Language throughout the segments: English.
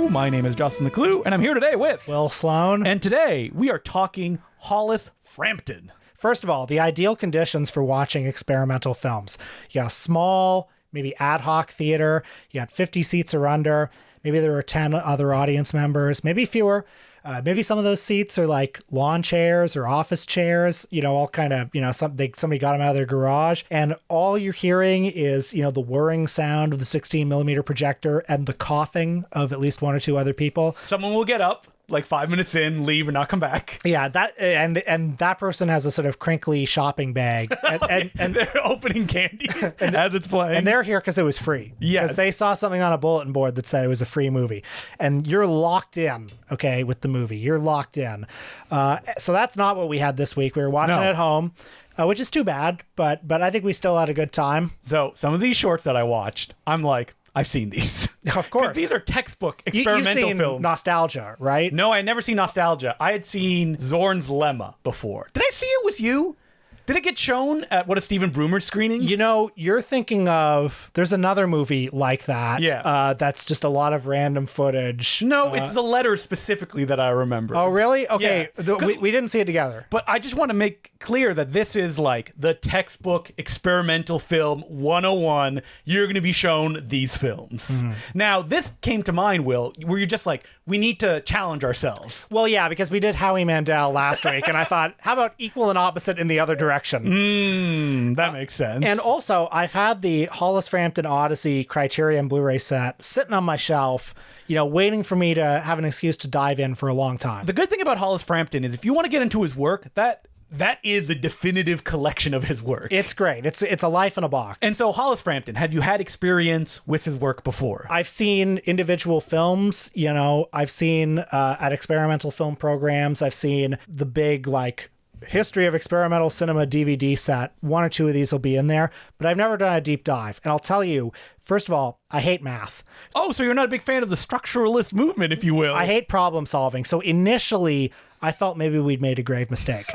Hello, my name is Justin Decloux, and I'm here today with Will Sloan. And today we are talking Hollis Frampton. First of all, the ideal conditions for watching experimental films. You got a small, maybe ad hoc theater. You got 50 seats or under. Maybe there are 10 other audience members, maybe fewer. Maybe some of those seats are like lawn chairs or office chairs, all kind of, somebody got them out of their garage. And all you're hearing is, the whirring sound of the 16 millimeter projector and the coughing of at least one or two other people. Someone will get up like 5 minutes in, leave, and not come back. Yeah, that and that person has a sort of crinkly shopping bag, and they're opening candies as it's playing. And they're here because it was free. Yes, because they saw something on a bulletin board that said it was a free movie, and you're locked in. Okay, with the movie, you're locked in. So that's not what we had this week. We were watching it at home. Which is too bad, but I think we still had a good time. So some of these shorts that I watched, I'm like, I've seen these. Of course. These are textbook experimental You've seen films. Nostalgia, right? No, I had never seen Nostalgia. I had seen Zorn's Lemma before. Did I see it with you? Did it get shown at one of Stephen Broomer's screenings? You're thinking of, there's another movie like that. Yeah. That's just a lot of random footage. No, it's the letter specifically that I remember. Oh, really? Okay. Yeah. We didn't see it together. But I just want to make clear that this is like the textbook experimental film 101. You're going to be shown these films. Mm-hmm. Now, this came to mind, Will, where you're just like, we need to challenge ourselves. Well, yeah, because we did Howie Mandel last week, and I thought, how about equal and opposite in the other direction? That makes sense. And also, I've had the Hollis Frampton Odyssey Criterion Blu-ray set sitting on my shelf, waiting for me to have an excuse to dive in for a long time. The good thing about Hollis Frampton is if you want to get into his work, that is a definitive collection of his work. It's great. It's a life in a box. And so Hollis Frampton, had you had experience with his work before? I've seen individual films, I've seen at experimental film programs, I've seen the big history of experimental cinema DVD set. One or two of these will be in there, but I've never done a deep dive. And I'll tell you, first of all, I hate math. Oh, so you're not a big fan of the structuralist movement, if you will. I hate problem solving. So initially, I felt maybe we'd made a grave mistake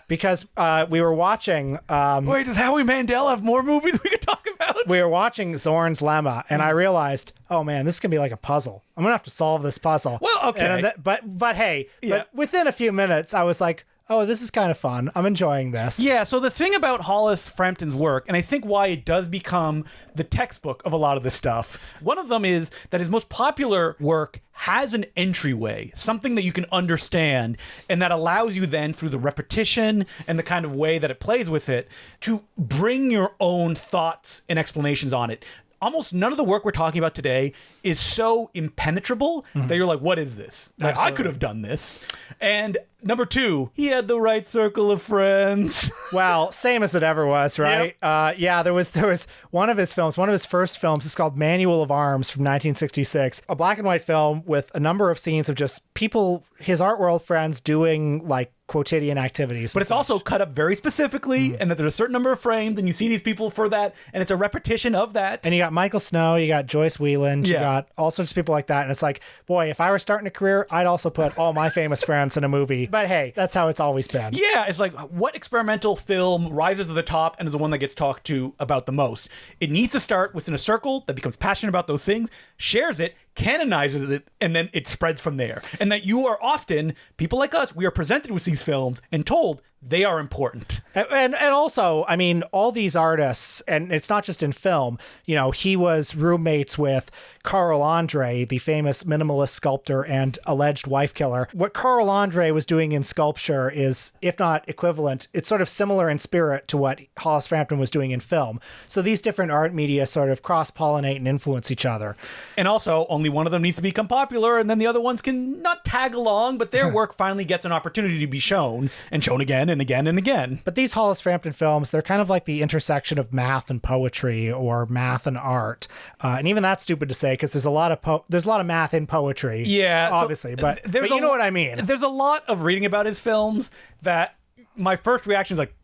because we were watching... Wait, does Howie Mandel have more movies we could talk about? We were watching Zorn's Lemma, and I realized, oh man, this can be like a puzzle. I'm going to have to solve this puzzle. Well, okay. But hey, but within a few minutes, I was like, oh, this is kind of fun. I'm enjoying this. Yeah, so the thing about Hollis Frampton's work, and I think why it does become the textbook of a lot of this stuff, one of them is that his most popular work has an entryway, something that you can understand, and that allows you then, through the repetition and the kind of way that it plays with it, to bring your own thoughts and explanations on it. Almost none of the work we're talking about today is so impenetrable that you're like, what is this? Like, I could have done this. And number two, he had the right circle of friends. Well, same as it ever was, right? Yep. There was one of his films, one of his first films is called Manual of Arms from 1966, a black and white film with a number of scenes of just people, his art world friends doing quotidian activities. But it's also cut up very specifically, and that there's a certain number of frames, and you see these people for that, and it's a repetition of that. And you got Michael Snow, you got Joyce Wieland, you got all sorts of people like that, and it's like, boy, if I were starting a career, I'd also put all my famous friends in a movie. But hey, that's how it's always been. Yeah, it's like, what experimental film rises to the top and is the one that gets talked to about the most? It needs to start within a circle that becomes passionate about those things, shares it, canonizes it, and then it spreads from there. And that you are often, people like us, we are presented with these films and told they are important. And also, I mean, all these artists, and it's not just in film, he was roommates with Carl Andre, the famous minimalist sculptor and alleged wife killer. What Carl Andre was doing in sculpture is, if not equivalent, it's sort of similar in spirit to what Hollis Frampton was doing in film. So these different art media sort of cross-pollinate and influence each other. And also, only one of them needs to become popular, and then the other ones can not tag along, but their work finally gets an opportunity to be shown, and shown again and again and again. But these Hollis Frampton films, they're kind of like the intersection of math and poetry, or math and art. And even that's stupid to say, because there's a lot of math in poetry. Yeah, obviously, so but you know what I mean. There's a lot of reading about his films that my first reaction is like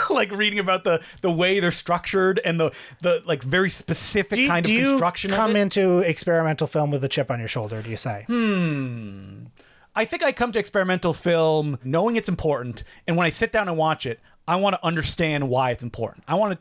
like reading about the way they're structured and the like very specific kind of construction. Do you come into experimental film with a chip on your shoulder, do you say? I think I come to experimental film knowing it's important, and when I sit down and watch it, I want to understand why it's important. I want to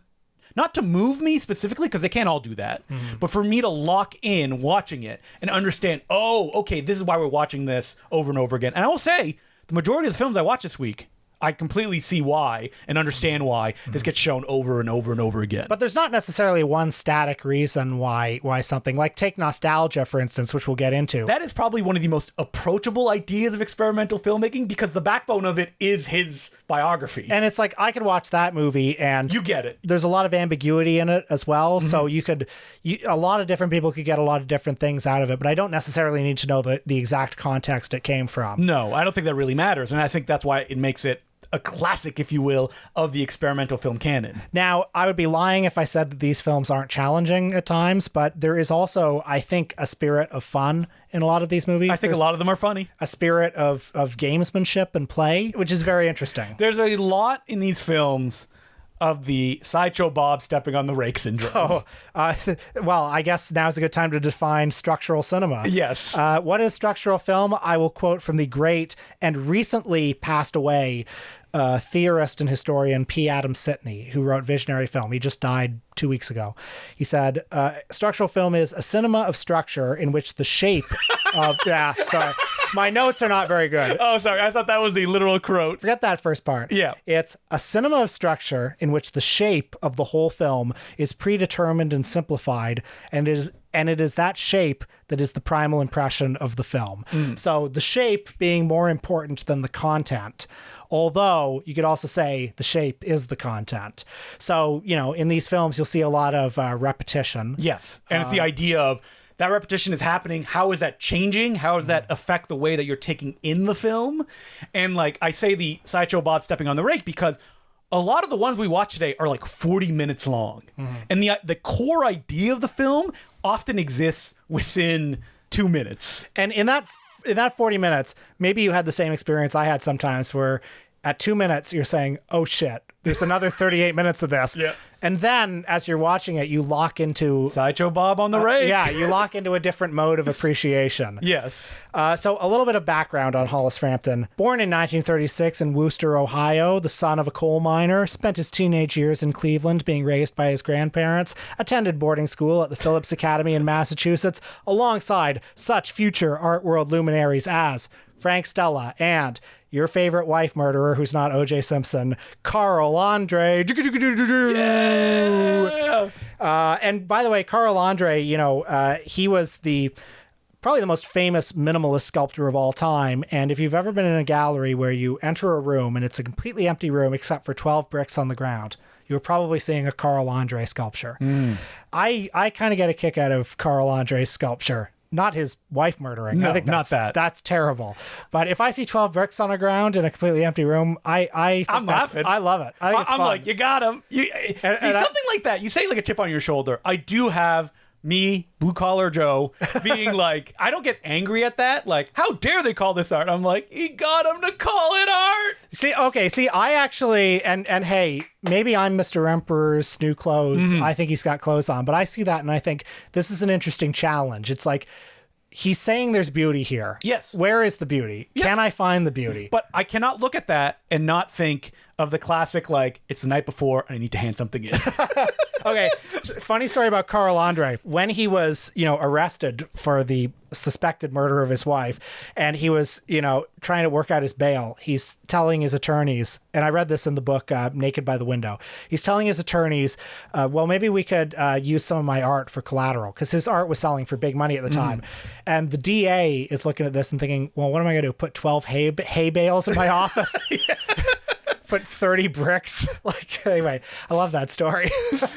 not to move me specifically, because they can't all do that, but for me to lock in watching it and understand, oh, okay, this is why we're watching this over and over again. And I will say, the majority of the films I watch this week, I completely see why and understand why this gets shown over and over and over again. But there's not necessarily one static reason why something, like take nostalgia, for instance, which we'll get into. That is probably one of the most approachable ideas of experimental filmmaking, because the backbone of it is his biography. And it's like, I could watch that movie and you get it. There's a lot of ambiguity in it as well. So a lot of different people could get a lot of different things out of it, but I don't necessarily need to know the exact context it came from. No, I don't think that really matters. And I think that's why it makes it a classic, if you will, of the experimental film canon. Now, I would be lying if I said that these films aren't challenging at times, but there is also, I think, a spirit of fun in a lot of these movies. I think a lot of them are funny. A spirit of gamesmanship and play, which is very interesting. There's a lot in these films of the Sideshow Bob stepping on the rake syndrome. Well, I guess now's a good time to define structural cinema. Yes. What is structural film? I will quote from the great and recently passed away theorist and historian P. Adam Sitney, who wrote Visionary Film. He just died 2 weeks ago. He said, structural film is a cinema of structure in which the shape of... Yeah, sorry. My notes are not very good. Oh, sorry. I thought that was the literal quote. Forget that first part. Yeah. It's a cinema of structure in which the shape of the whole film is predetermined and simplified, and it is that shape that is the primal impression of the film. So the shape being more important than the content. Although you could also say the shape is the content. So, in these films, you'll see a lot of repetition. Yes. And it's the idea of that repetition is happening. How is that changing? How does that affect the way that you're taking in the film? And like I say, the Sideshow Bob stepping on the rake, because a lot of the ones we watch today are like 40 minutes long. And the core idea of the film often exists within 2 minutes. And in that 40 minutes, maybe you had the same experience I had sometimes, where at 2 minutes you're saying, oh shit, there's another 38 minutes of this. Yeah. And then as you're watching it, you lock into Sideshow Bob on the rake. Yeah, you lock into a different mode of appreciation. Yes. So a little bit of background on Hollis Frampton. Born in 1936 in Wooster, Ohio, the son of a coal miner, spent his teenage years in Cleveland being raised by his grandparents, attended boarding school at the Phillips Academy in Massachusetts, alongside such future art world luminaries as Frank Stella and your favorite wife murderer, who's not O.J. Simpson, Carl Andre. Yeah. And by the way, Carl Andre, he was probably the most famous minimalist sculptor of all time. And if you've ever been in a gallery where you enter a room and it's a completely empty room except for 12 bricks on the ground, you're probably seeing a Carl Andre sculpture. I kind of get a kick out of Carl Andre's sculpture. Not his wife mmurdering. No, I think not that. That's terrible. But if I see 12 bricks on the ground in a completely empty room, I'm laughing. I love it. I think it's I'm fun. like, you got him. Something like that. You say like a chip on your shoulder. I do have me, blue collar Joe, being like, I don't get angry at that. Like, how dare they call this art? I'm like, he got him to call it art. See, I actually, and hey, maybe I'm Mr. Emperor's new clothes. I think he's got clothes on, but I see that and I think this is an interesting challenge. It's like, he's saying there's beauty here. Yes. Where is the beauty? Yeah. Can I find the beauty? But I cannot look at that and not think of the classic, like, it's the night before and I need to hand something in. Okay. Funny story about Carl Andre. When he was, arrested for the suspected murder of his wife, and he was, trying to work out his bail, he's telling his attorneys, and I read this in the book, Naked by the Window. He's telling his attorneys, well, maybe we could use some of my art for collateral, because his art was selling for big money at the time. And the DA is looking at this and thinking, well, what am I going to do? Put 12 hay bales in my office? Put 30 bricks. Like, anyway, I love that story.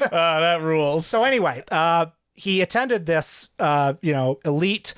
That rules. So anyway, he attended this, elite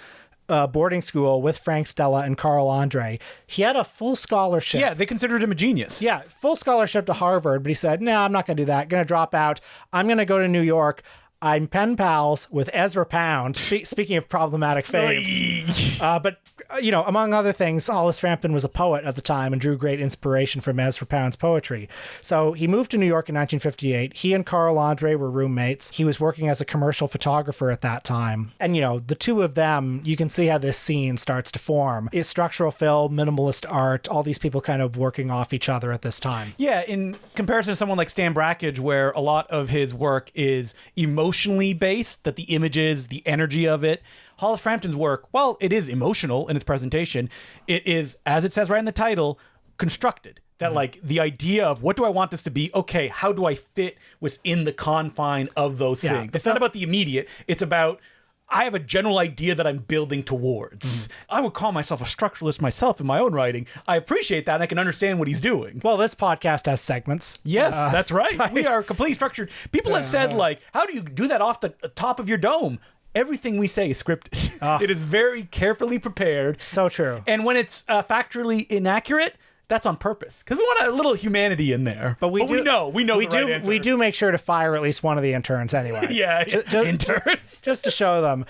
boarding school with Frank Stella and Carl Andre. He had a full scholarship. Yeah, they considered him a genius. Yeah, full scholarship to Harvard, but he said, no, I'm not going to do that. I'm going to drop out. I'm going to go to New York. I'm pen pals with Ezra Pound. Speaking of problematic faves. But, among other things, Hollis Frampton was a poet at the time and drew great inspiration from Ezra Pound's poetry. So he moved to New York in 1958. He and Carl Andre were roommates. He was working as a commercial photographer at that time. And, the two of them, you can see how this scene starts to form. It's structural film, minimalist art, all these people kind of working off each other at this time. Yeah, in comparison to someone like Stan Brakhage, where a lot of his work is emotionally based, that the images, the energy of it. Hollis Frampton's work, while it is emotional in its presentation, it is, as it says right in the title, constructed. That like the idea of what do I want this to be? Okay, how do I fit within the confine of those things? It's not about the immediate. It's about I have a general idea that I'm building towards. I would call myself a structuralist myself in my own writing. I appreciate that, and I can understand what he's doing. Well, this podcast has segments. Yes, that's right. We are completely structured. People have said, like, how do you do that off the top of your dome? Everything we say is scripted. It is very carefully prepared. So true. And when it's factually inaccurate, that's on purpose because we want a little humanity in there. But we know the right answer. We do make sure to fire at least one of the interns anyway. Interns. Just to show them.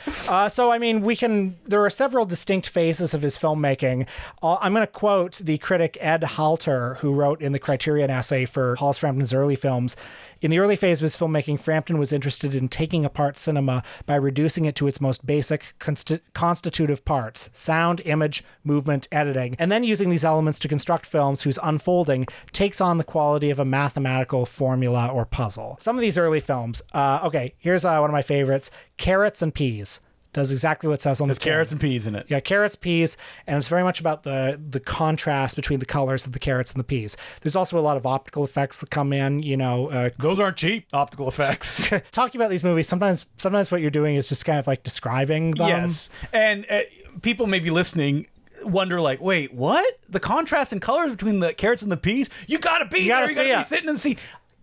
So, I mean, there are several distinct phases of his filmmaking. I'm going to quote the critic Ed Halter, who wrote in the Criterion essay for Hollis Frampton's early films. In the early phase of his filmmaking, Frampton was interested in taking apart cinema by reducing it to its most basic constitutive parts: sound, image, movement, editing, and then using these elements to construct films whose unfolding takes on the quality of a mathematical formula or puzzle. Some of these early films, here's one of my favorites, Carrots and Peas. Does exactly what it says on the tin. There's carrots and peas in it. Yeah, carrots, peas, and it's very much about the contrast between the colors of the carrots and the peas. There's also a lot of optical effects that come in, Those aren't cheap, optical effects. Talking about these movies, sometimes what you're doing is just kind of like describing them. Yes, and people may be listening wonder like, wait, what? The contrast in colors between the carrots and the peas? You gotta be there. You gotta be sitting and see.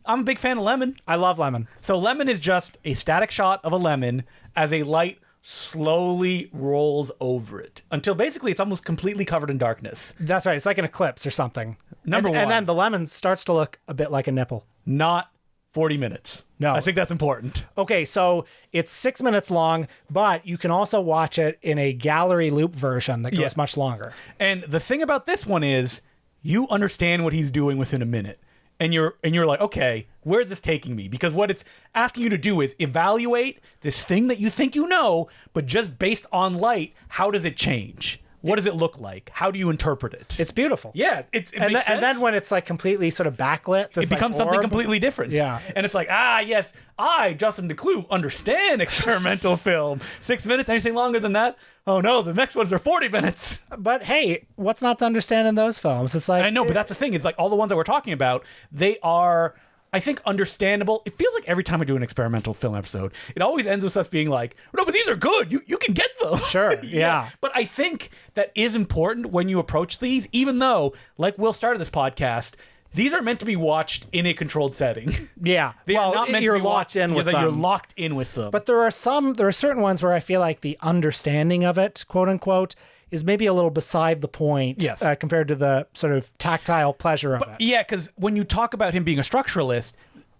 I'm a big fan of lemon. I love lemon. So lemon is just a static shot of a lemon as a light slowly rolls over it until basically it's almost completely covered in darkness. That's right. It's like an eclipse or something. Number one. And then the lemon starts to look a bit like a nipple. Not 40 minutes. No. I think that's important. Okay, so it's 6 minutes long, but you can also watch it in a gallery loop version that goes much longer. And the thing about this one is you understand what he's doing within a minute. And you're like, okay, where's this taking me? Because what it's asking you to do is evaluate this thing that you think you know, but just based on light, how does it change? What does it look like? How do you interpret it? It's beautiful. Yeah, and then when it's like completely sort of backlit, it becomes something completely different. Yeah, and it's like, yes, I, Justin Decloux, understand experimental film. 6 minutes, anything longer than that? Oh no, the next ones are 40 minutes. But hey, what's not to understand in those films? It's like I know, but that's the thing. It's like all the ones that we're talking about, they are, I think, understandable. It feels like every time I do an experimental film episode, it always ends with us being like, no, but these are good. You can get them. Sure, yeah. But I think that is important when you approach these, even though, like Will started this podcast, these are meant to be watched in a controlled setting. Yeah. They are not meant you're to be locked in with them. You're locked in with them. But there are certain ones where I feel like the understanding of it, quote unquote, is maybe a little beside the point compared to the sort of tactile pleasure of it. Yeah, because when you talk about him being a structuralist,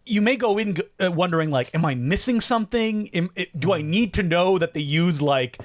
you may go in wondering, like, am I missing something? Do I need to know that they use, like,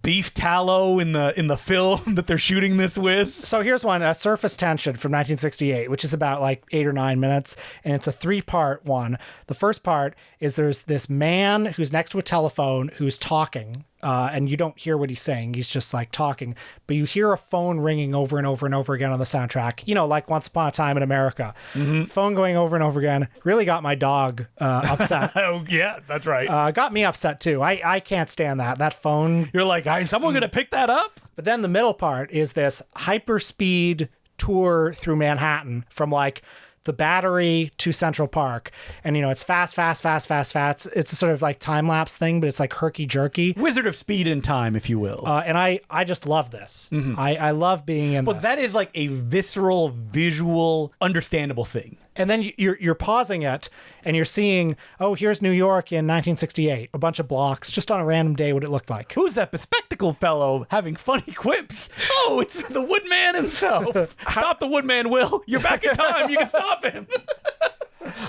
beef tallow in the film that they're shooting this with? So here's one, Surface Tension from 1968, which is about like 8 or 9 minutes, and it's a 3-part one. The first part is there's this man who's next to a telephone who's talking, and you don't hear what he's saying. He's just like talking, but you hear a phone ringing over and over and over again on the soundtrack. Like Once Upon a Time in America. Mm-hmm. Phone going over and over again. Really got my dog upset. Oh yeah, that's right. Got me upset too. I can't stand that phone. You're like, is someone gonna pick that up? But then the middle part is this hyperspeed tour through Manhattan from like the Battery to Central Park, and it's fast. It's a sort of like time lapse thing, but it's like herky jerky. Wizard of Speed and Time, if you will. And I just love this. Mm-hmm. I love being in. But that is like a visceral, visual, understandable thing. And then you're pausing it, and you're seeing, here's New York in 1968, a bunch of blocks, just on a random day, what it looked like. Who's that bespectacled fellow having funny quips? Oh, it's the Woodman himself. Stop the Woodman, Will. You're back in time. You can stop him.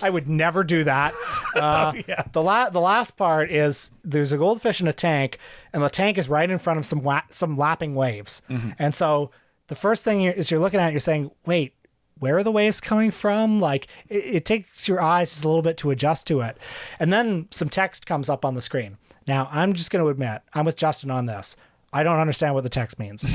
I would never do that. Yeah. The last part is there's a goldfish in a tank, and the tank is right in front of some lapping waves. And so the first thing you're looking at, you're saying, wait, where are the waves coming from? Like, it takes your eyes just a little bit to adjust to it. And then some text comes up on the screen. Now, I'm just going to admit, I'm with Justin on this. I don't understand what the text means.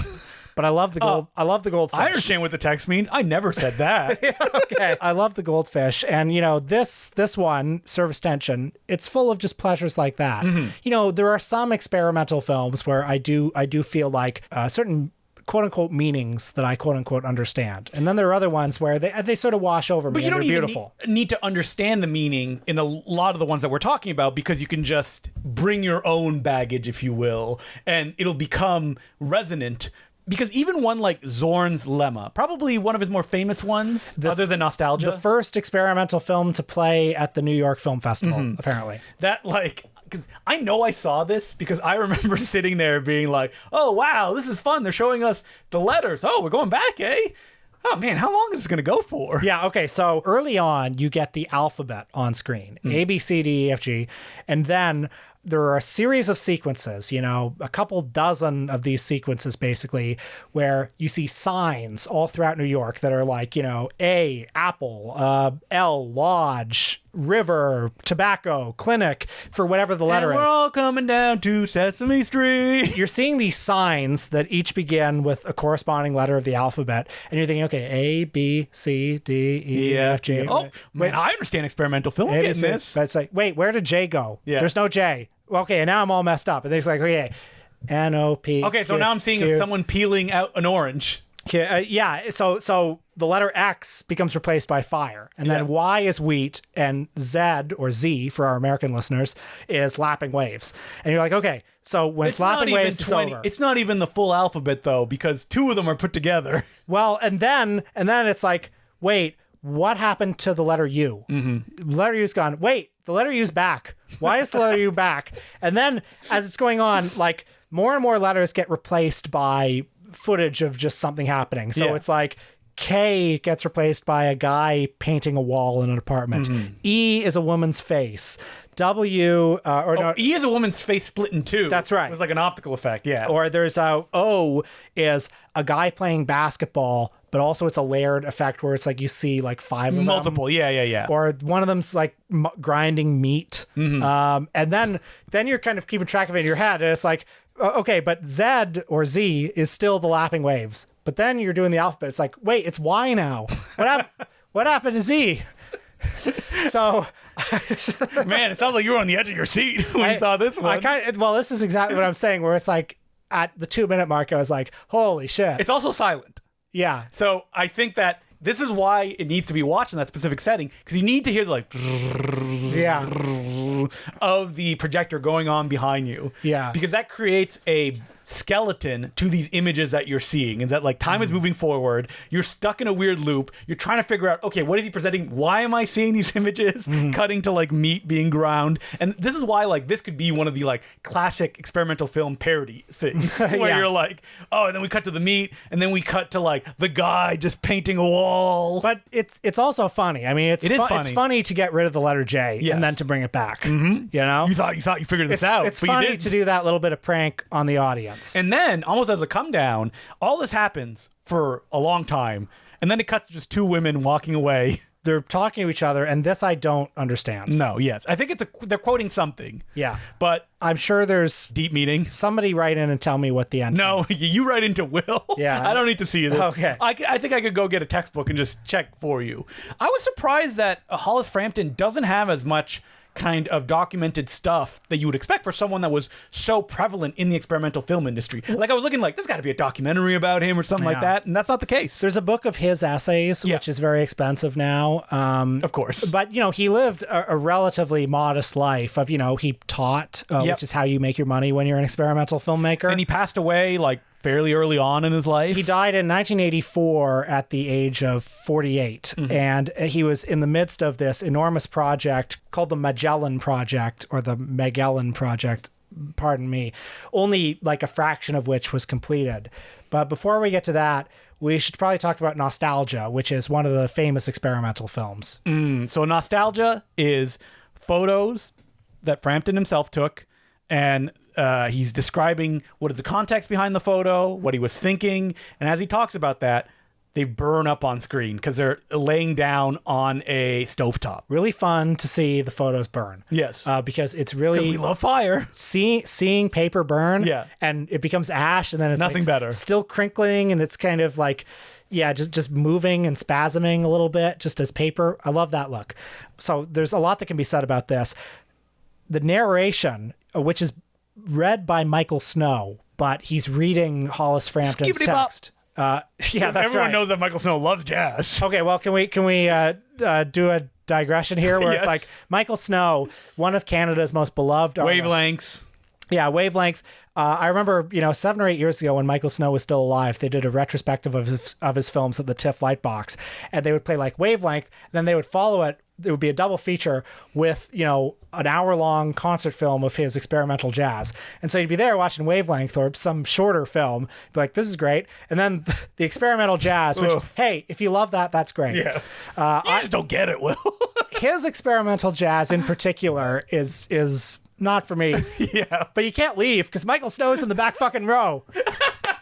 But I love the gold. I love the goldfish. I understand what the text means. I never said that. Okay. I love the goldfish. And, this one, Service Tension, it's full of just pleasures like that. There are some experimental films where I do feel like certain quote unquote meanings that I quote unquote understand. And then there are other ones where they sort of wash over me. But you don't they're even beautiful. need to understand the meaning in a lot of the ones that we're talking about, because you can just bring your own baggage, if you will, and it'll become resonant. Because even one like Zorn's Lemma, probably one of his more famous ones, other than Nostalgia. The first experimental film to play at the New York Film Festival, apparently. That, like, because I know I saw this because I remember sitting there being like, oh, wow, this is fun. They're showing us the letters. Oh, we're going back, eh? Oh, man, how long is this going to go for? Yeah, okay, so early on, you get the alphabet on screen, A, B, C, D, E, F, G, and then there are a series of sequences, a couple dozen of these sequences basically, where you see signs all throughout New York that are like, A, Apple, L, Lodge, River, Tobacco, Clinic, for whatever the letter and we're is. all coming down to Sesame Street. You're seeing these signs that each begin with a corresponding letter of the alphabet, and you're thinking, okay, A, B, C, D, E, F, G. Oh, man, I understand experimental film. I'm getting this. But it's like, wait, where did J go? Yeah. There's no J. Okay, and now I'm all messed up. And then it's like, okay, N-O-P. Okay, so now I'm seeing someone peeling out an orange. Yeah, so the letter X becomes replaced by fire, and then Y is wheat, and Z, or Z for our American listeners, is lapping waves. And you're like, okay, so when it's lapping waves, it's over. It's not even the full alphabet, though, because two of them are put together. Well, and then it's like, wait, what happened to the letter U? The letter U's gone. Wait, the letter U's back. Why is the letter U back? And then as it's going on, like, more and more letters get replaced by footage of just something happening. So it's like K gets replaced by a guy painting a wall in an apartment. E is a woman's face. W E is a woman's face split in two. That's right. It was like an optical effect, yeah. Or there's O is a guy playing basketball, but also it's a layered effect where it's like you see like five of multiple them. Yeah. Or one of them's like grinding meat. And then you're kind of keeping track of it in your head, and it's like, okay, but Z or Z is still the lapping waves. But then you're doing the alphabet. It's like, wait, it's Y now. What happened to Z? So, man, it sounds like you were on the edge of your seat when you saw this one. This is exactly what I'm saying, where it's like at the 2-minute mark, I was like, holy shit. It's also silent. Yeah. So I think that this is why it needs to be watched in that specific setting, because you need to hear the of the projector going on behind you. Yeah. Because that creates a skeleton to these images that you're seeing, and that like time is moving forward, you're stuck in a weird loop, you're trying to figure out, okay, what is he presenting, why am I seeing these images cutting to like meat being ground? And this is why like this could be one of the like classic experimental film parody things where you're like, oh, and then we cut to the meat, and then we cut to like the guy just painting a wall. But it's also funny. I mean, it's funny to get rid of the letter J and then to bring it back. You thought you figured this out. It's but funny you didn't. to do that little bit of prank on the audience. And then, almost as a come down, all this happens for a long time, and then it cuts to just two women walking away. They're talking to each other, and this I don't understand. No, yes. I think they're quoting something. Yeah. But I'm sure there's deep meaning. Somebody write in and tell me what the end No, is. you write into Will. Yeah. I don't need to see this. Okay. I think I could go get a textbook and just check for you. I was surprised that Hollis Frampton doesn't have as much kind of documented stuff that you would expect for someone that was so prevalent in the experimental film industry. Like, I was looking like, there's got to be a documentary about him or something like that, and that's not the case. There's a book of his essays, which is very expensive now. Of course. But, he lived a relatively modest life of, he taught, which is how you make your money when you're an experimental filmmaker. And he passed away, like, fairly early on in his life. He died in 1984 at the age of 48. And he was in the midst of this enormous project called the Magellan Project, or the Magellan Project, pardon me, only like a fraction of which was completed. But before we get to that, we should probably talk about Nostalgia, which is one of the famous experimental films. So Nostalgia is photos that Frampton himself took, and he's describing what is the context behind the photo, what he was thinking, and as he talks about that, they burn up on screen because they're laying down on a stovetop. Really fun to see the photos burn. Yes. Because it's really... we love fire. Seeing paper burn, Yeah. and it becomes ash, and then it's Nothing better. Still crinkling, and it's kind of like, just moving and spasming a little bit, just as paper. I love that look. So there's a lot that can be said about this. The narration, which is read by Michael Snow, but he's reading Hollis Frampton's Skibbity-bop. text. That's Everyone right. knows that Michael Snow loves jazz. Okay, well, can we do a digression here where Yes. it's like Michael Snow, one of Canada's most beloved artists. Wavelengths. Yeah, Wavelength. I remember, 7 or 8 years ago when Michael Snow was still alive, they did a retrospective of his films at the TIFF Lightbox, and they would play like Wavelength, then they would follow it. It would be a double feature with, an hour-long concert film of his experimental jazz. And so you'd be there watching Wavelength or some shorter film, be like, this is great. And then the experimental jazz, which, hey, if you love that, that's great. Yeah. You just don't get it, Will. His experimental jazz in particular is not for me. Yeah. But you can't leave because Michael Snow's in the back fucking row.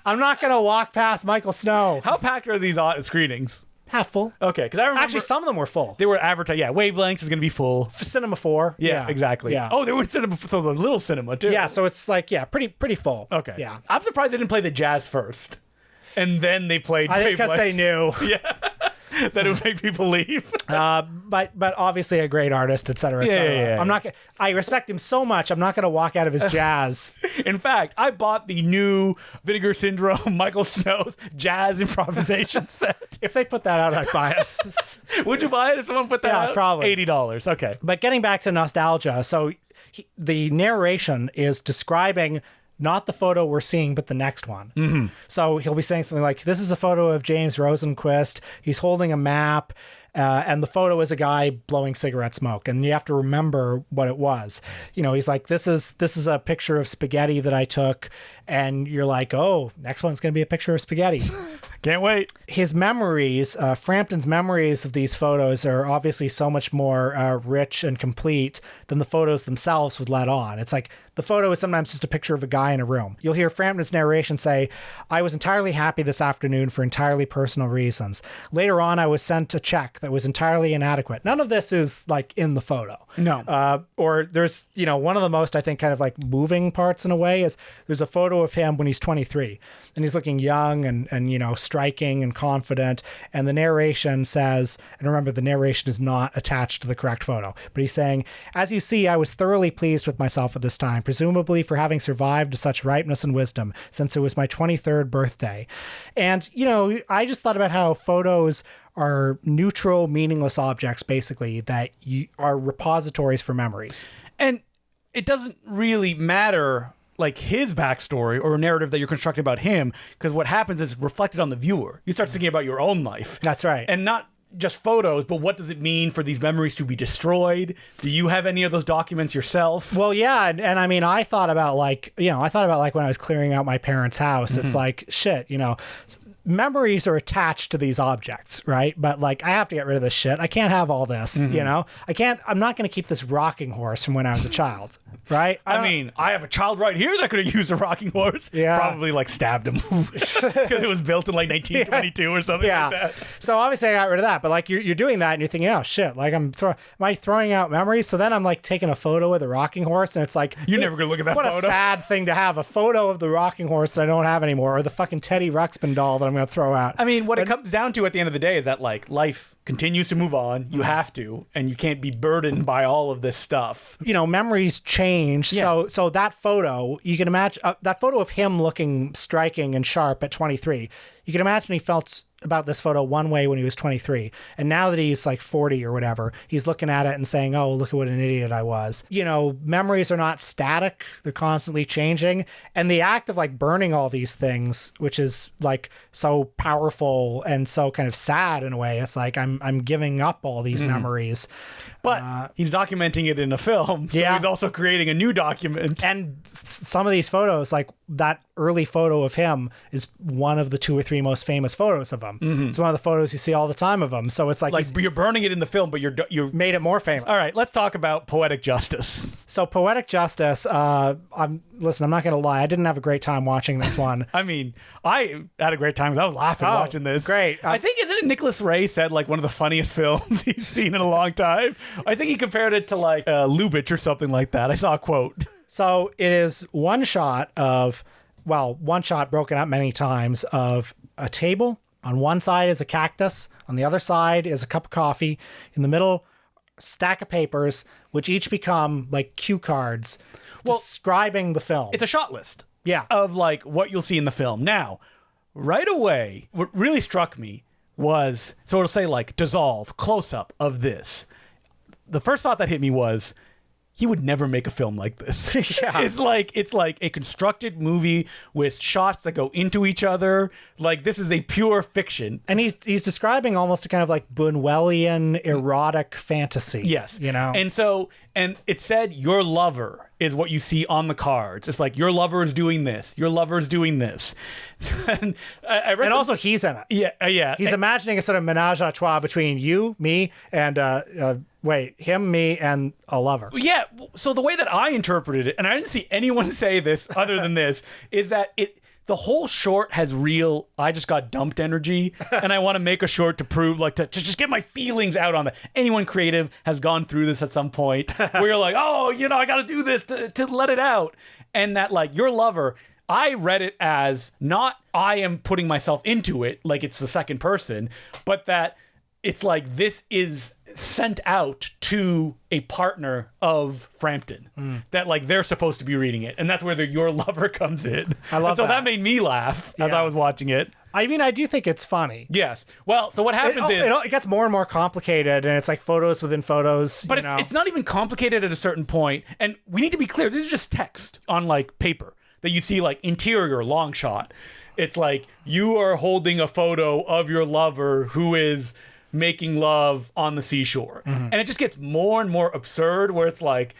I'm not going to walk past Michael Snow. How packed are these screenings? Half full. Okay, because I remember... Actually, some of them were full. They were advertised. Yeah, Wavelength is going to be full. Cinema 4. Yeah, exactly. Yeah. Oh, they were in cinema, so the little cinema, too. Yeah, so it's like, pretty full. Okay. Yeah. I'm surprised they didn't play the jazz first. And then they played I think because Wavelength. they knew. Yeah. That it would make people leave. But obviously a great artist, et cetera, et cetera. Yeah. I'm not. I respect him so much. I'm not going to walk out of his jazz. In fact, I bought the new Vinegar Syndrome Michael Snow's jazz improvisation set. If they put that out, I'd buy it. Would you buy it if someone put that out? Probably. $80. Okay. But getting back to Nostalgia, so the narration is describing not the photo we're seeing, but the next one. Mm-hmm. So he'll be saying something like, this is a photo of James Rosenquist. He's holding a map, and the photo is a guy blowing cigarette smoke. And you have to remember what it was. He's like, this is a picture of spaghetti that I took. And you're like, oh, next one's going to be a picture of spaghetti. Can't wait. His memories, Frampton's memories of these photos are obviously so much more rich and complete than the photos themselves would let on. It's like the photo is sometimes just a picture of a guy in a room. You'll hear Frampton's narration say, I was entirely happy this afternoon for entirely personal reasons. Later on, I was sent a check that was entirely inadequate. None of this is like in the photo. No. Or there's, one of the most, I think, kind of like moving parts in a way is there's a photo of him when he's 23 and he's looking young and striking and confident. And the narration says, and remember, the narration is not attached to the correct photo, but he's saying, as you see, I was thoroughly pleased with myself at this time, presumably for having survived to such ripeness and wisdom since it was my 23rd birthday. And, I just thought about how photos are neutral, meaningless objects, basically, that are repositories for memories. And it doesn't really matter like his backstory or a narrative that you're constructing about him, because what happens is reflected on the viewer. You start thinking about your own life. That's right. And not just photos, but what does it mean for these memories to be destroyed? Do you have any of those documents yourself? Well, yeah. And I mean, I thought about like when I was clearing out my parents' house, it's like, shit, memories are attached to these objects, right? But like, I have to get rid of this shit. I can't have all this, I'm not going to keep this rocking horse from when I was a child, right? I mean, I have a child right here that could have used a rocking horse. Yeah. Probably like stabbed him because it was built in like 1922 or something like that. So obviously I got rid of that, but like you're doing that and you're thinking, oh shit, like am I throwing out memories? So then I'm like taking a photo of the rocking horse and it's like, you're never going to look at that what photo. What a sad thing to have, a photo of the rocking horse that I don't have anymore, or the fucking Teddy Ruxpin doll that I'm going to throw out. I mean, what it comes down to at the end of the day is that like life continues to move on. You have to, and you can't be burdened by all of this stuff. Memories change. Yeah. So that photo, you can imagine that photo of him looking striking and sharp at 23. You can imagine he felt about this photo one way when he was 23. And now that he's like 40 or whatever, he's looking at it and saying, oh, look at what an idiot I was. Memories are not static. They're constantly changing. And the act of like burning all these things, which is like so powerful and so kind of sad in a way, it's like I'm giving up all these memories. But he's documenting it in a film, so Yeah. he's also creating a new document. And some of these photos, like that early photo of him is one of the 2 or 3 most famous photos of him. It's one of the photos you see all the time of him. So it's like he's You're burning it in the film, but you're made it more famous. all right. Let's talk about poetic justice. So Poetic Justice, I'm not going to lie, I didn't have a great time watching this one. I mean, I had a great time. I was laughing watching this. Great. I think, isn't it Nicholas Ray said like one of the funniest films he's seen in a long time? I think he compared it to like Lubitsch or something like that. I saw a quote. So it is one shot broken up many times of a table. On one side is a cactus. On the other side is a cup of coffee. In the middle, stack of papers, which each become like cue cards describing the film. It's a shot list. Yeah. Of like what you'll see in the film. Now, right away, what really struck me was, so it'll say like dissolve, close up of this. The first thought that hit me was, he would never make a film like this. Yeah. It's like a constructed movie with shots that go into each other. Like, this is a pure fiction. And he's describing almost a kind of like Buñuelian erotic fantasy. Yes. You know? And it said your lover is what you see on the cards. It's like your lover is doing this. Your lover is doing this. And I read also he's in it. Yeah, yeah. He's imagining a sort of menage a trois between you, me, and him, me, and a lover. Yeah. So the way that I interpreted it, and I didn't see anyone say this other than this, is that the whole short has real, I just got dumped energy, and I want to make a short to prove, like, to just get my feelings out on it. Anyone creative has gone through this at some point where you're like, oh, I got to do this to let it out. And that, like, your lover, I read it as not I am putting myself into it, like it's the second person, but that it's like this is sent out to a partner of Frampton, that like they're supposed to be reading it, and that's where your lover comes in. I love and so that. that made me laugh as Yeah. I was watching it. I mean, I do think it's funny. Yes. Well, so what happens is, It gets more and more complicated, and it's like photos within photos. but it's not even complicated at a certain point, and we need to be clear. This is just text on like paper that you see, like interior long shot. It's like you are holding a photo of your lover who is making love on the seashore. And it just gets more and more absurd, where it's like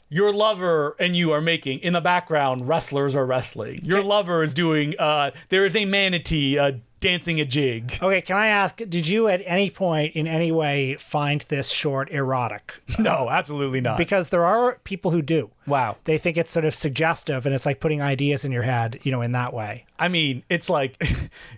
your lover and you are making, in the background, wrestlers are wrestling. Your lover is doing, there is a manatee dancing a jig. Okay, can I ask, did you at any point in any way find this short erotic? No, absolutely not. Because there are people who do. Wow. They think it's sort of suggestive, and it's like putting ideas in your head, in that way. I mean, it's like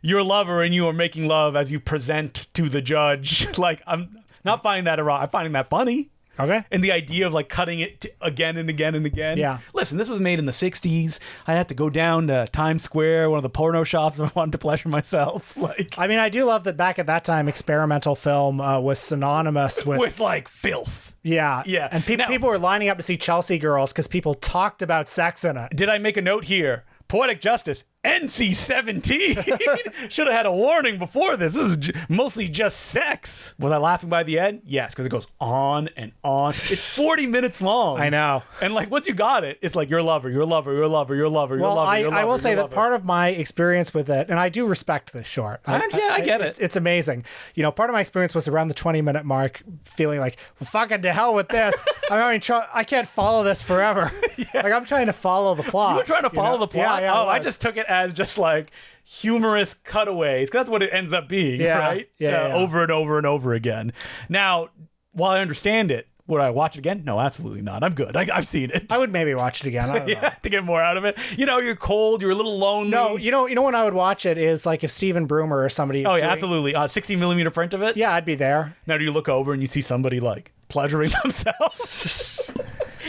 your lover and you are making love as you present to the judge. Like, I'm not finding that erotic. I'm finding that funny. Okay. And the idea of like cutting it again and again and again. Yeah. Listen, this was made in the 60s. I had to go down to Times Square, one of the porno shops, if I wanted to pleasure myself. Like, I mean, I do love that back at that time, experimental film was synonymous with like filth. Yeah. Yeah. And people were lining up to see Chelsea Girls because people talked about sex in it. Did I make a note here? Poetic Justice, NC-17. Should have had a warning before this. This is mostly just sex. Was I laughing by the end? Yes, because it goes on and on. It's 40 minutes long. I know. And like once you got it, it's like your lover, your lover, your lover, your lover, your Well, lover, your lover. I will say your that lover. part of my experience with it, and I do respect this short. I get it. It's amazing. Part of my experience was around the 20-minute mark, feeling like, well, fucking to hell with this. I can't follow this forever. Like, I'm trying to follow the plot. You were trying to follow the plot? Yeah, I just took it as just like humorous cutaways, because that's what it ends up being, Yeah, right? yeah. Over and over and over again. Now, while I understand it, would I watch it again? No, absolutely not. I'm good. I've seen it. I would maybe watch it again. I don't know. Yeah, to get more out of it. You're cold. You're a little lonely. No, you know when I would watch it is like if Steven Broomer or somebody. Oh, yeah, absolutely. 60 millimeter print of it. Yeah, I'd be there. Now, do you look over and you see somebody like pleasuring themselves?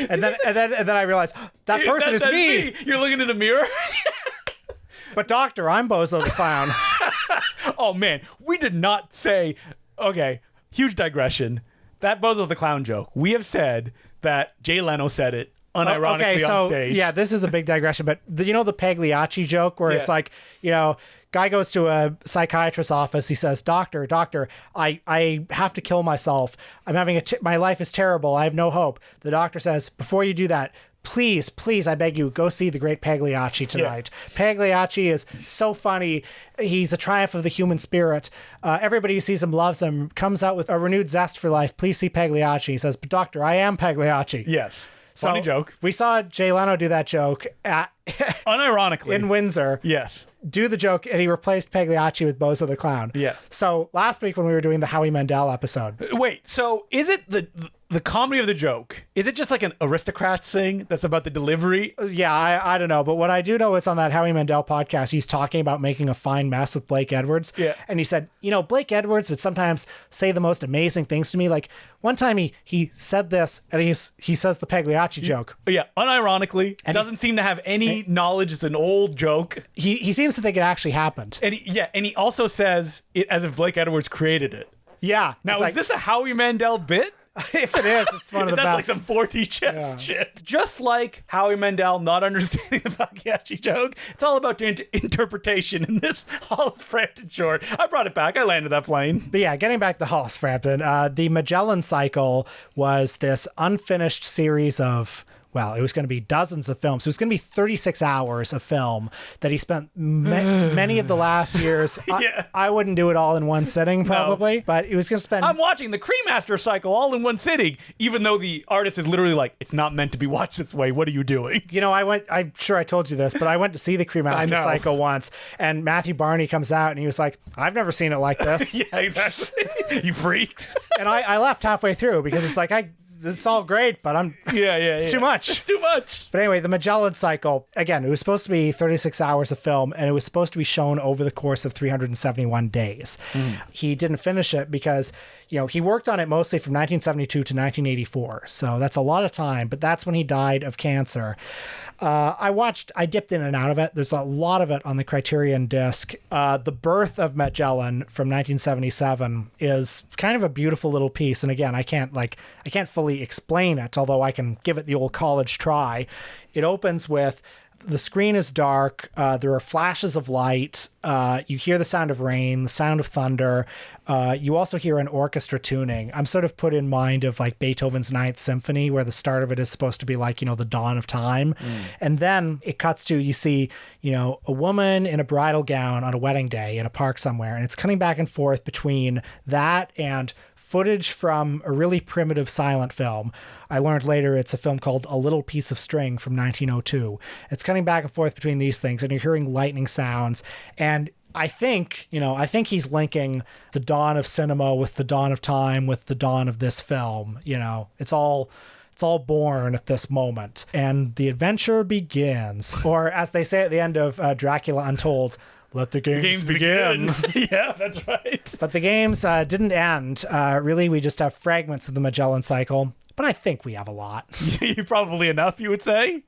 and then I realize that person is That's me. You're looking in a mirror. But Doctor, I'm Bozo the Clown. Oh man, we did not say. Okay, huge digression. That Bozo the Clown joke. We have said that Jay Leno said it unironically on stage. Yeah, this is a big digression, but the Pagliacci joke where it's Yeah. like, guy goes to a psychiatrist's office. He says, Doctor, I have to kill myself. I'm having my life is terrible. I have no hope. The doctor says, before you do that, please, I beg you, go see The Great Pagliacci tonight. Yeah. Pagliacci is so funny. He's a triumph of the human spirit. Everybody who sees him loves him, comes out with a renewed zest for life. Please see Pagliacci. He says, but doctor, I am Pagliacci. Yes. Funny joke. We saw Jay Leno do that joke unironically in Windsor. Yes. Do the joke, and he replaced Pagliacci with Bozo the Clown. Yeah. So last week when we were doing the Howie Mandel episode. Wait, so is it the comedy of the joke? Is it just like an Aristocrats thing that's about the delivery? Yeah, I don't know. But what I do know is on that Howie Mandel podcast, he's talking about making a fine mess with Blake Edwards. Yeah. And he said, Blake Edwards would sometimes say the most amazing things to me. Like one time he said this, and he says the Pagliacci joke. Yeah, unironically. And doesn't seem to have any knowledge. It's an old joke. He seems to think it actually happened. And he also says it as if Blake Edwards created it. Yeah. Now, is this a Howie Mandel bit? If it is, it's one of the best. That's like some 4D chess shit. Just like Howie Mandel not understanding the Pagliacci joke, it's all about interpretation in this Hollis Frampton short. I brought it back. I landed that plane. But yeah, getting back to Hollis Frampton, the Magellan Cycle was this unfinished series of... Well, it was going to be dozens of films. It was going to be 36 hours of film that he spent many of the last years. Yeah. I wouldn't do it all in one sitting, probably, but he was going to spend... I'm watching the Cremaster cycle all in one sitting, even though the artist is literally like, it's not meant to be watched this way. What are you doing? I'm sure I told you this, but I went to see the Cremaster cycle once, and Matthew Barney comes out, and he was like, I've never seen it like this. Yeah, exactly. You freaks. And I left halfway through because it's like, it's all great, but it's too much. It's too much. But anyway, the Magellan Cycle, again, it was supposed to be 36 hours of film, and it was supposed to be shown over the course of 371 days. He didn't finish it because, he worked on it mostly from 1972 to 1984. So that's a lot of time, but that's when he died of cancer. I dipped in and out of it. There's a lot of it on the Criterion disc. The Birth of Magellan from 1977 is kind of a beautiful little piece. And again, I can't fully explain it, although I can give it the old college try. It opens with the screen is dark. There are flashes of light. You hear the sound of rain, the sound of thunder. You also hear an orchestra tuning. I'm sort of put in mind of like Beethoven's Ninth Symphony, where the start of it is supposed to be like, the dawn of time. And then it cuts to, you see, a woman in a bridal gown on a wedding day in a park somewhere. And it's cutting back and forth between that and footage from a really primitive silent film. I learned later it's a film called A Little Piece of String from 1902. It's cutting back and forth between these things, and you're hearing lightning sounds. And I think he's linking the dawn of cinema with the dawn of time with the dawn of this film. It's all born at this moment. And the adventure begins. Or as they say at the end of Dracula Untold, let the games begin. Yeah, that's right. But the games didn't end. Really, we just have fragments of the Magellan Cycle. But I think we have a lot. Probably enough, you would say?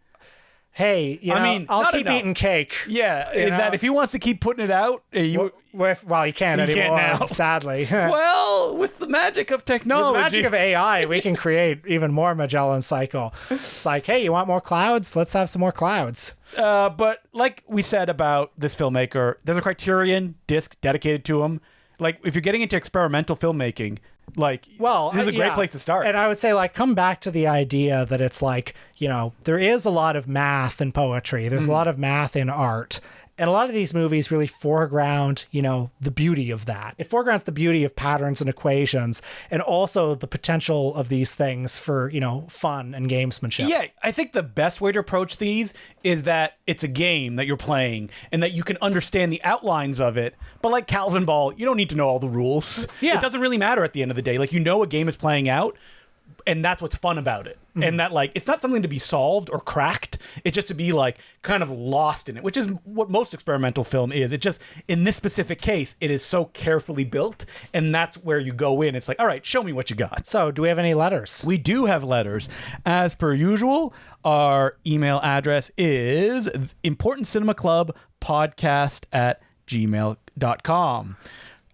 Hey, I'll keep eating cake. Yeah, that if he wants to keep putting it out? He can't anymore, now. Sadly. Well, with the magic of technology. With the magic of AI, we can create even more Magellan Cycle. It's like, hey, you want more clouds? Let's have some more clouds. But like we said about this filmmaker, there's a Criterion disc dedicated to him. Like, if you're getting into experimental filmmaking, this is a great place to start. And I would say, come back to the idea that it's like, there is a lot of math in poetry. There's a lot of math in art. And a lot of these movies really foreground, the beauty of that. It foregrounds the beauty of patterns and equations, and also the potential of these things for, fun and gamesmanship. Yeah, I think the best way to approach these is that it's a game that you're playing and that you can understand the outlines of it. But like Calvin Ball, you don't need to know all the rules. Yeah. It doesn't really matter at the end of the day. Like, a game is playing out, and that's what's fun about it. And that, it's not something to be solved or cracked. It's just to be, kind of lost in it, which is what most experimental film is. It just, in this specific case, it is so carefully built, and that's where you go in. It's like, all right, show me what you got. So, do we have any letters? We do have letters. As per usual, our email address is importantcinemaclubpodcast@gmail.com.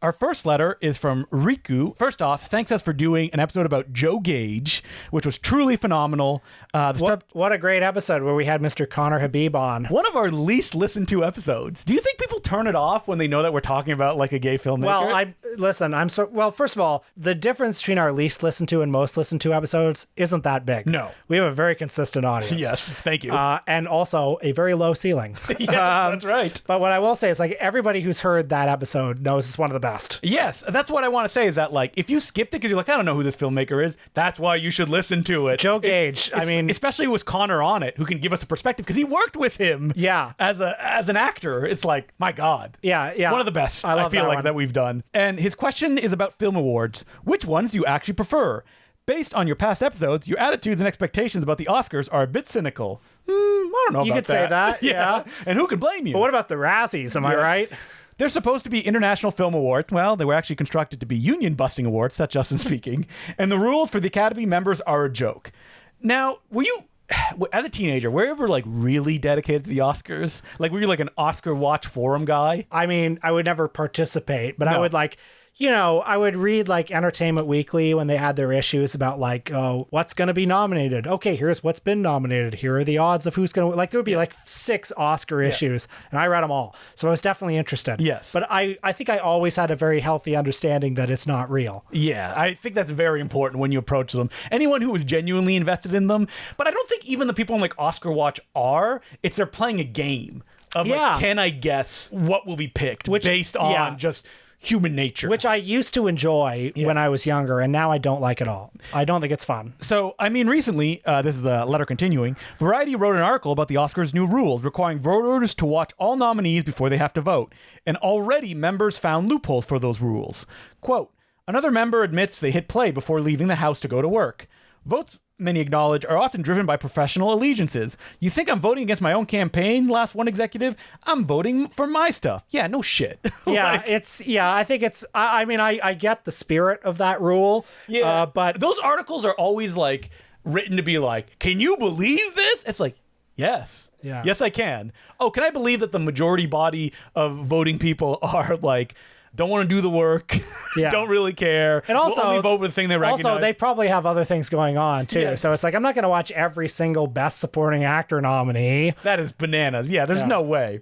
Our first letter is from Riku. First off, thanks us for doing an episode about Joe Gage, which was truly phenomenal. What a great episode where we had Mr. Connor Habib on. One of our least listened to episodes. Do you think people turn it off when they know that we're talking about a gay filmmaker? Well, listen, well, first of all, the difference between our least listened to and most listened to episodes isn't that big. No. We have a very consistent audience. Yes, thank you. And also a very low ceiling. Yes, that's right. But what I will say is, like, everybody who's heard that episode knows it's one of the best. Yes, that's what I want to say, is that, like, if you skipped it because you're like, I don't know who this filmmaker is, that's why you should listen to it. Joe Gage, I mean... Especially with Connor on it, who can give us a perspective, because he worked with him as an actor. It's like, my God. Yeah. One of the best, I feel like, that we've done. And his question is about film awards. Which ones do you actually prefer? Based on your past episodes, your attitudes and expectations about the Oscars are a bit cynical. I don't know about that. You could say that, yeah. And who can blame you? But what about the Razzies, am I right? They're supposed to be international film awards. Well, they were actually constructed to be union-busting awards, that's Justin speaking. And the rules for the Academy members are a joke. Now, were you... as a teenager, were you ever like really dedicated to the Oscars? Like, were you like an Oscar watch forum guy? I mean, I would never participate, but I would like, you know, I would read like Entertainment Weekly when they had their issues about like, oh, what's going to be nominated? Okay, here's what's been nominated. Here are the odds of who's going to, like, there would be like 6 Oscar issues, and I read them all. So I was definitely interested. Yes. But I think I always had a very healthy understanding that it's not real. Yeah, I think that's very important when you approach them. Anyone who is genuinely invested in them. But I don't think even the people on like Oscar Watch are. It's they're playing a game of like, can I guess what will be picked based on just human nature, which I used to enjoy when I was younger, and now I don't like it all. I don't think it's fun. So, I mean, recently, this is the letter continuing, Variety wrote an article about the Oscars' new rules requiring voters to watch all nominees before they have to vote, and already members found loopholes for those rules. Quote, another member admits they hit play before leaving the house to go to work. Votes, many acknowledge, are often driven by professional allegiances. You think I'm voting against my own campaign, last one executive? I'm voting for my stuff. Yeah, no shit. Yeah, I think it's, I mean, I get the spirit of that rule. Yeah, but those articles are always like written to be like, can you believe this? It's like, yes. Yeah. Yes, I can. Oh, can I believe that the majority body of voting people are like, don't want to do the work, don't really care, and also will only vote for the thing they recognize. Also, they probably have other things going on too. Yes. So it's like, I'm not going to watch every single Best Supporting Actor nominee. That is bananas. Yeah, there's no way.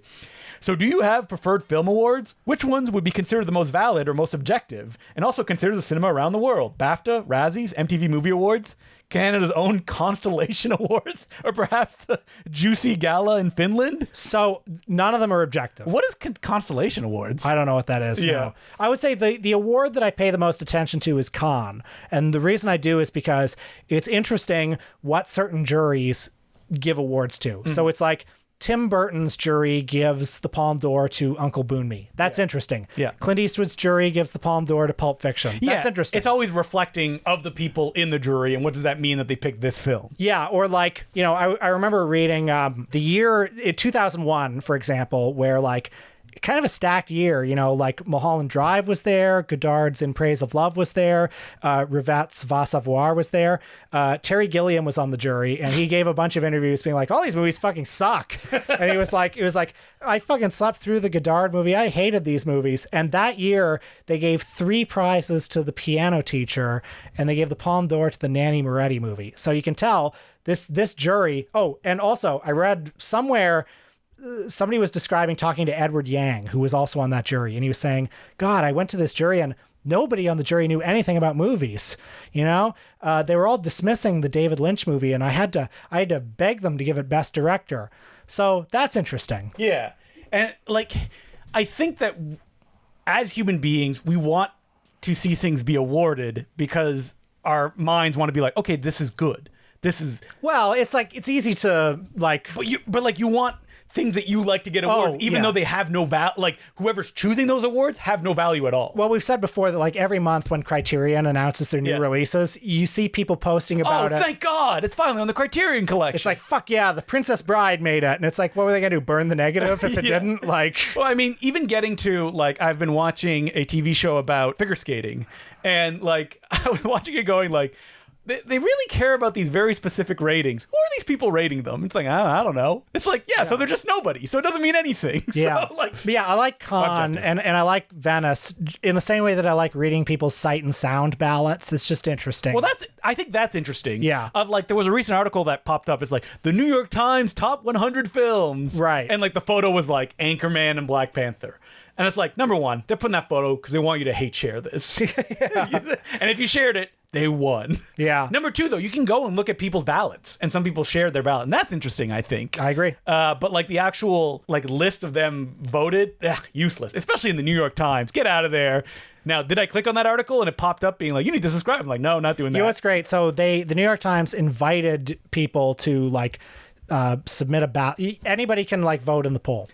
So do you have preferred film awards? Which ones would be considered the most valid or most objective? And also consider the cinema around the world. BAFTA, Razzies, MTV Movie Awards, Canada's own Constellation Awards, or perhaps the Juicy Gala in Finland? So none of them are objective. What is Constellation Awards? I don't know what that is. Yeah. No. I would say the award that I pay the most attention to is Cannes. And the reason I do is because it's interesting what certain juries give awards to. So it's like, Tim Burton's jury gives the Palme d'Or to Uncle Boonmee. That's interesting. Yeah. Clint Eastwood's jury gives the Palme d'Or to Pulp Fiction. That's interesting. It's always reflecting of the people in the jury, and what does that mean that they picked this film? Yeah, or like, you know, I remember reading the year, 2001, for example, where like, kind of a stacked year, you know, like Mulholland Drive was there, Godard's In Praise of Love was there, Rivette's Va Savoir was there, Terry Gilliam was on the jury, and he gave a bunch of interviews being like, all these movies fucking suck. And it was like, I fucking slept through the Godard movie. I hated these movies. And that year they gave 3 prizes to The Piano Teacher, and they gave the Palme d'Or to the Nanny Moretti movie. So you can tell this jury. Oh, and also I read somewhere, somebody was talking to Edward Yang, who was also on that jury, and he was saying, God, I went to this jury and nobody on the jury knew anything about movies. You know, they were all dismissing the David Lynch movie, and I had to beg them to give it Best Director. So that's interesting. Yeah. And like, I think that as human beings, we want to see things be awarded because our minds want to be like, okay, this is good. This is, well, it's like, it's easy to like, but you want things that you like to get awards, even though they have no value. Like, whoever's choosing those awards have no value at all. Well, we've said before that like every month when Criterion announces their new releases, you see people posting about it. Oh, thank God. It's finally on the Criterion Collection. It's like, fuck yeah, The Princess Bride made it. And it's like, what were they going to do? Burn the negative if it didn't? Like, well, I mean, even getting to like, I've been watching a TV show about figure skating, and like, I was watching it going like, they really care about these very specific ratings. Who are these people rating them? It's like, I don't know. It's like, so they're just nobody. So it doesn't mean anything. Yeah. So, like, I like Cannes and I like Venice in the same way that I like reading people's sight and sound ballots. It's just interesting. Well, I think that's interesting. Yeah. Of like, there was a recent article that popped up. It's like the New York Times top 100 films. Right. And like the photo was like Anchorman and Black Panther. And it's like, number one, they're putting that photo because they want you to hate share this. And if you shared it, they won. Yeah. Number two, though, you can go and look at people's ballots, and some people shared their ballot, and that's interesting, I think. I agree. But like the actual like list of them voted, useless, especially in the New York Times. Get out of there. Now, did I click on that article and it popped up being like, you need to subscribe? I'm like, no, not doing that. You know what's great? So the New York Times invited people to like submit a ballot. Anybody can like vote in the poll.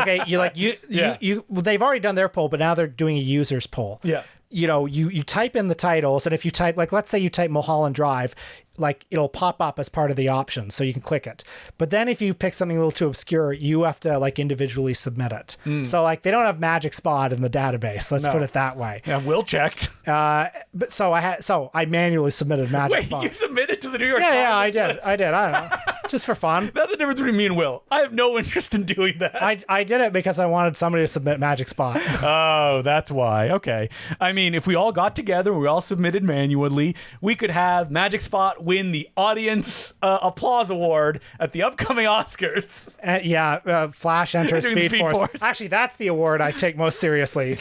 Okay, they've already done their poll, but now they're doing a user's poll. Yeah. You know, you type in the titles, and if you type, like, let's say you type Mulholland Drive, like it'll pop up as part of the options, so you can click it. But then if you pick something a little too obscure, you have to like individually submit it. So like they don't have Magic Spot in the database. Let's put it that way. Yeah, Will checked. But so I manually submitted Magic Spot. You submitted to the New York Times? Yeah, I did. I don't know. Just for fun. That's the difference between me and Will. I have no interest in doing that. I did it because I wanted somebody to submit Magic Spot. Oh, that's why. Okay. I mean, if we all got together and we all submitted manually, we could have Magic Spot win the Audience Applause Award at the upcoming Oscars. Flash enters Doing Speed Force. Actually, that's the award I take most seriously.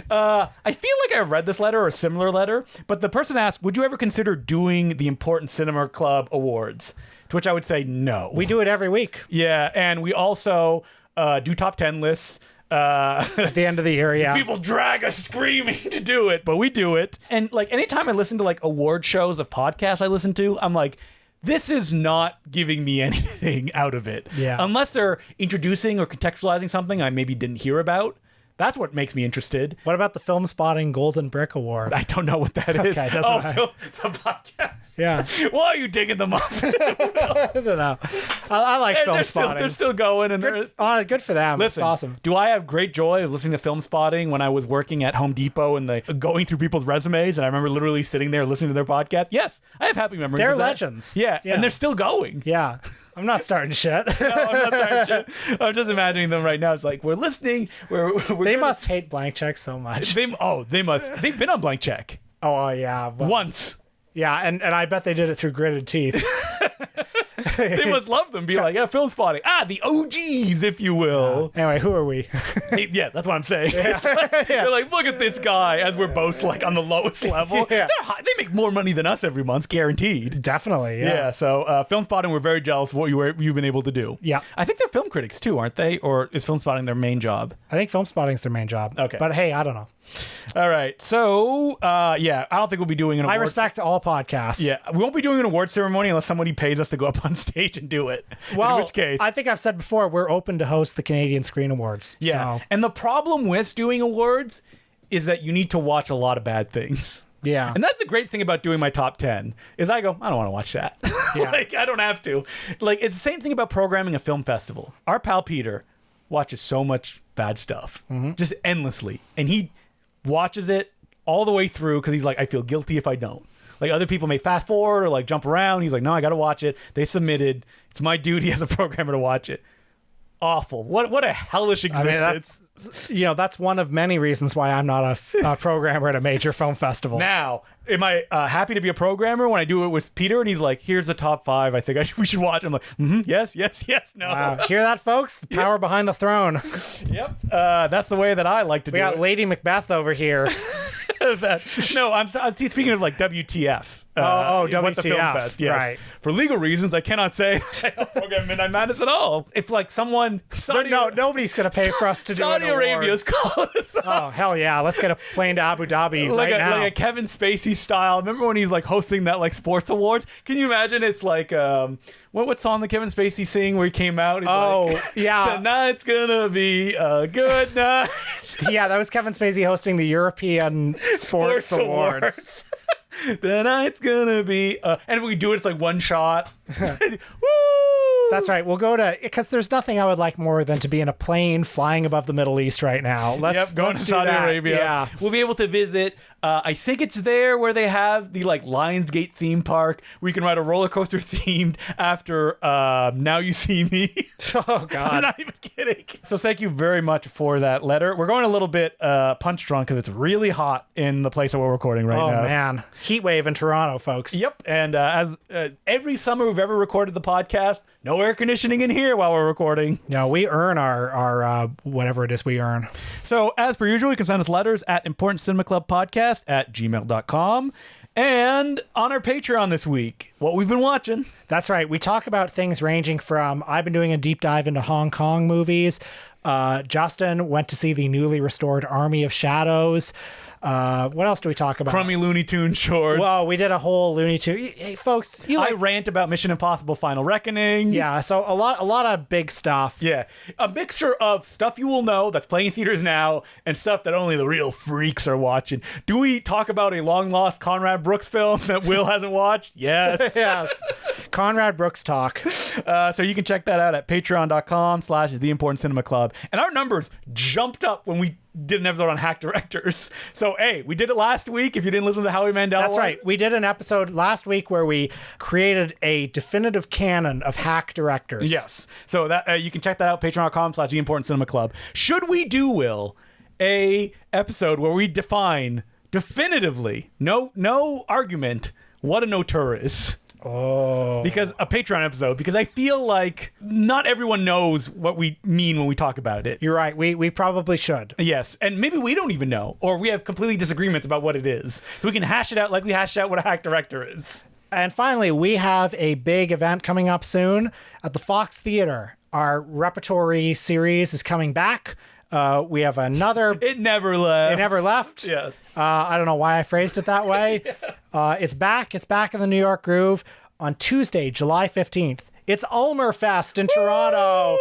I feel like I read this letter or a similar letter, but the person asked, would you ever consider doing the Important Cinema Club Awards? To which I would say no. We do it every week. Yeah, and we also do top 10 lists. At the end of the year, yeah. People drag us screaming to do it, but we do it. And like anytime I listen to like award shows of podcasts I listen to, I'm like, this is not giving me anything out of it. Yeah. Unless they're introducing or contextualizing something I maybe didn't hear about. That's what makes me interested. What about the Film Spotting Golden Brick Award? I don't know what that is. Okay, that's the podcast. Yeah. Why are you digging them up? I don't know. I like Film Spotting. They're still going. And good for them. Listen, it's awesome. Do I have great joy of listening to Film Spotting when I was working at Home Depot and going through people's resumes, and I remember literally sitting there listening to their podcast? Yes, I have happy memories They're of that. legends. Yeah, and they're still going. Yeah. I'm not starting shit. No, I'm not starting shit. I'm just imagining them right now. It's like, we're listening. They must hate Blank Check so much. They must. They've been on Blank Check. Oh, yeah. Well, once. Yeah, and I bet they did it through gritted teeth. They must love them. Be like, yeah, Film Spotting. The OGs, if you will. Anyway, who are we? Yeah, that's what I'm saying. They're like, look at this guy, as we're both like on the lowest level. Yeah. They make more money than us every month, guaranteed. Definitely, yeah. Yeah, so Film Spotting, we're very jealous of what you've been able to do. Yeah. I think they're film critics too, aren't they? Or is Film Spotting their main job? I think Film Spotting's their main job. Okay. But hey, I don't know. All right. So, I don't think we'll be doing an award. I respect all podcasts. Yeah. We won't be doing an award ceremony unless somebody pays us to go up on stage and do it. Well, in which case, I think I've said before, we're open to host the Canadian Screen Awards. Yeah. So. And the problem with doing awards is that you need to watch a lot of bad things. Yeah. And that's the great thing about doing my top 10 is I go, I don't want to watch that. Yeah. Like, I don't have to. Like, it's the same thing about programming a film festival. Our pal Peter watches so much bad stuff, just endlessly. And he watches it all the way through because he's like, I feel guilty if I don't. Like, other people may fast forward or like jump around. He's like, no, I got to watch it. They submitted. It's my duty as a programmer to watch it. Awful. What a hellish existence. I mean, that's one of many reasons why I'm not a programmer at a major film festival. Now, am I happy to be a programmer when I do it with Peter and he's like, here's the top 5 I think we should watch? I'm like, yes, no. Wow. Hear that, folks? The power behind the throne. Yep. That's the way that I like to do it. We got Lady Macbeth over here. No, I'm speaking of like WTF. WTF. What the Film Fest, yes. Right. For legal reasons, I cannot say I don't program Midnight Madness at all. If like nobody's going to pay for us to do Saudi an Arabia's calling us up. Oh, hell yeah. Let's get a plane to Abu Dhabi now. Like a Kevin Spacey style. Remember when he's like hosting that like sports awards? Can you imagine it's like what song did Kevin Spacey sing where he came out? He's yeah. Tonight's gonna be a good night. Yeah, that was Kevin Spacey hosting the European Sports Awards. Tonight's gonna be and if we do it, it's like one shot. Woo! That's right. We'll go to, because there's nothing I would like more than to be in a plane flying above the Middle East right now. Let's go to Saudi Arabia. Yeah. We'll be able to visit. I think it's there where they have the like Lionsgate theme park where you can ride a roller coaster themed after Now You See Me. Oh God. I'm not even kidding. So thank you very much for that letter. We're going a little bit punch drunk because it's really hot in the place that we're recording right now. Oh man. Heat wave in Toronto, folks. Yep. And as every summer we've ever recorded the podcast, no No air conditioning in here while we're recording. No, we earn our whatever it is we earn. So, as per usual, you can send us letters at importantcinemaclubpodcast@gmail.com. And on our Patreon this week, what we've been watching. That's right. We talk about things ranging from, I've been doing a deep dive into Hong Kong movies. Justin went to see the newly restored Army of Shadows. What else do we talk about? Crummy Looney Tunes shorts. Well, we did a whole Looney Tune. Hey, folks, I rant about Mission Impossible Final Reckoning. Yeah, so a lot of big stuff. Yeah, a mixture of stuff you will know that's playing in theaters now and stuff that only the real freaks are watching. Do we talk about a long-lost Conrad Brooks film that Will hasn't watched? Yes. Yes. Conrad Brooks talk. So you can check that out at patreon.com/The Important Cinema Club. And our numbers jumped up when we did an episode on hack directors. So, hey, we did it last week. If you didn't listen to Howie Mandel. That's right. We did an episode last week where we created a definitive canon of hack directors. Yes. So that you can check that out, patreon.com/The Important Cinema Club. Should we do, Will, a episode where we define definitively, no argument, what an auteur is? Oh. Because a Patreon episode, because I feel like not everyone knows what we mean when we talk about it. You're right. We probably should. Yes. And maybe we don't even know, or we have completely disagreements about what it is. So we can hash it out like we hashed out what a hack director is. And finally, we have a big event coming up soon at the Fox Theater. Our repertory series is coming back. We have another... It never left. It never left. Yeah. I don't know why I phrased it that way. Yeah. It's back. It's back in the New York Groove on Tuesday, July 15th. It's Ulmer Fest in Toronto.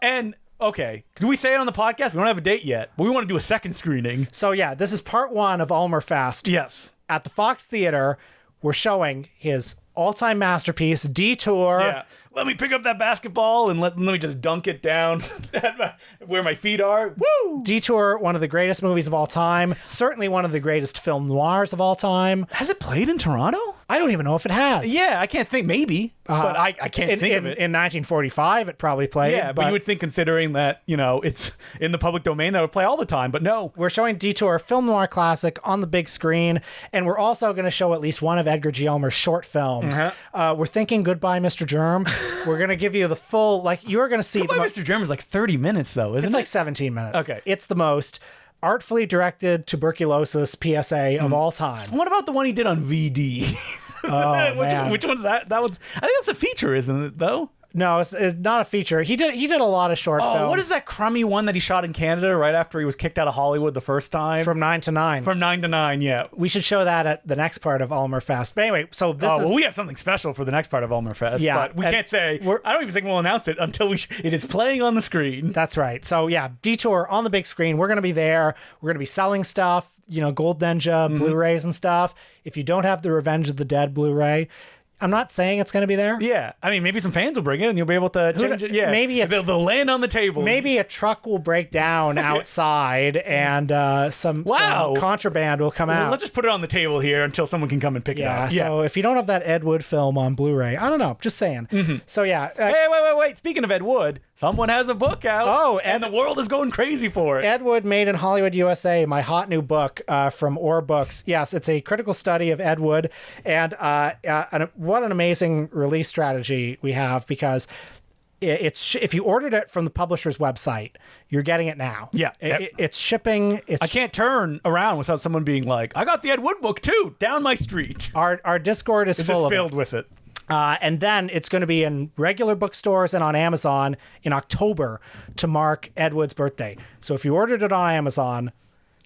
And, okay, do we say it on the podcast? We don't have a date yet, but we want to do a second screening. So, yeah, this is part one of Ulmer Fest. Yes. At the Fox Theater, we're showing his all-time masterpiece, Detour. Yeah. Let me pick up that basketball and let me just dunk it down where my feet are. Woo! Detour, one of the greatest movies of all time. Certainly one of the greatest film noirs of all time. Has it played in Toronto? I don't even know if it has. Yeah, I can't think. Maybe. But I can't think of it. In 1945, it probably played. Yeah, but you would think, considering that, it's in the public domain, that would play all the time. But no. We're showing Detour, film noir classic, on the big screen. And we're also going to show at least one of Edgar G. Ulmer's short films. We're thinking Goodbye, Mr. Germ. We're going to give you the full, you're going to see... Goodbye, Mr. Germ is like 30 minutes, though, isn't it? It's like 17 minutes. Okay. It's the most artfully directed tuberculosis PSA of all time. What about the one he did on VD? Oh, man. Which one's that? That one's... I think that's a feature, isn't it, though? No, it's not a feature. He did a lot of short films. What is that crummy one that he shot in Canada right after he was kicked out of Hollywood the first time? From 9 to 9. From 9 to 9, yeah. We should show that at the next part of Ulmer Fest. But anyway, so this is... well, we have something special for the next part of Ulmer Fest. Yeah, but we can't say... I don't even think we'll announce it until it is playing on the screen. That's right. So yeah, Detour on the big screen. We're going to be there. We're going to be selling stuff, Gold Ninja, Blu-rays and stuff. If you don't have the Revenge of the Dead Blu-ray... I'm not saying it's going to be there. Yeah. I mean, maybe some fans will bring it and you'll be able to change it. Yeah. Maybe they'll land on the table. Maybe a truck will break down outside and some contraband will come out. Let's just put it on the table here until someone can come and pick it up. Yeah. So if you don't have that Ed Wood film on Blu-ray, I don't know. Just saying. So yeah. Hey, wait. Speaking of Ed Wood, someone has a book out. Oh, and the world is going crazy for it. Ed Wood Made in Hollywood, USA, my hot new book from Or Books. Yes, it's a critical study of Ed Wood. And what an amazing release strategy we have, because it's if you ordered it from the publisher's website, you're getting it now. Yeah. It's shipping. I can't turn around without someone being like, I got the Ed Wood book too, down my street. Our Discord is full of filled with it. And then it's going to be in regular bookstores and on Amazon in October to mark Ed Wood's birthday. So if you ordered it on Amazon,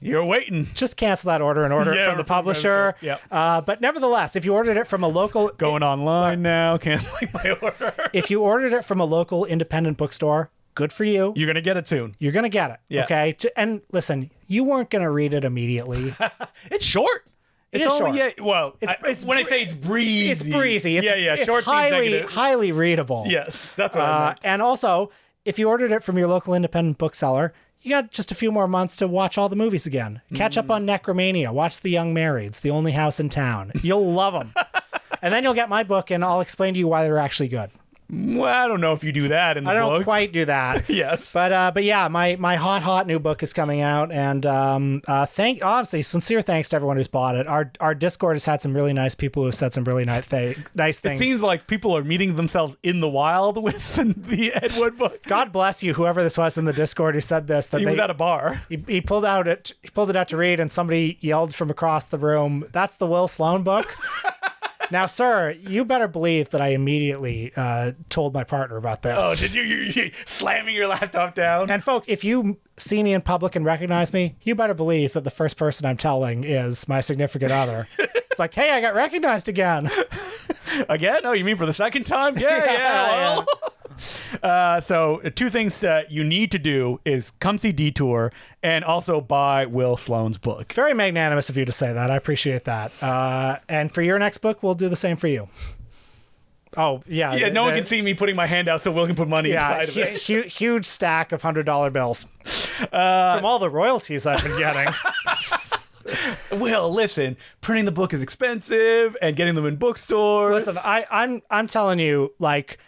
you're waiting. Just cancel that order and order it from the publisher. But nevertheless, if you ordered it from a local... Going online now, canceling my order. If you ordered it from a local independent bookstore, good for you. You're going to get it soon. You're going to get it. Yeah. Okay? And listen, you weren't going to read it immediately. It's short. It's only short. Yeah, well, it's when I say it's breezy. It's breezy. It's short highly readable. Yes, that's what I meant. And also, if you ordered it from your local independent bookseller, you got just a few more months to watch all the movies again. Catch up on Necromania. Watch The Young Marrieds, The Only House in Town. You'll love them. And then you'll get my book, and I'll explain to you why they're actually good. Well, I don't know if you do that in the I don't book. quite do that. Yes. But yeah, my hot new book is coming out, and honestly, sincere thanks to everyone who's bought it. Our Discord has had some really nice people who have said some really nice things. It seems like people are meeting themselves in the wild with the Ed Wood book. God bless you, whoever this was in the Discord who said this. That He was at a bar. He pulled it out to read, and somebody yelled from across the room, "That's the Will Sloan book." Now, sir, you better believe that I immediately told my partner about this. Oh, did you slamming your laptop down? And folks, if you see me in public and recognize me, you better believe that the first person I'm telling is my significant other. It's like, hey, I got recognized again. Again? Oh, you mean for the second time? Yeah. Well. So two things you need to do is come see Detour and also buy Will Sloan's book. Very magnanimous of you to say that. I appreciate that. And for your next book, we'll do the same for you. Oh, yeah. Yeah, no one can see me putting my hand out so Will can put money inside of it. Huge stack of $100 bills from all the royalties I've been getting. Will, listen, printing the book is expensive and getting them in bookstores. Listen, I'm telling you, like,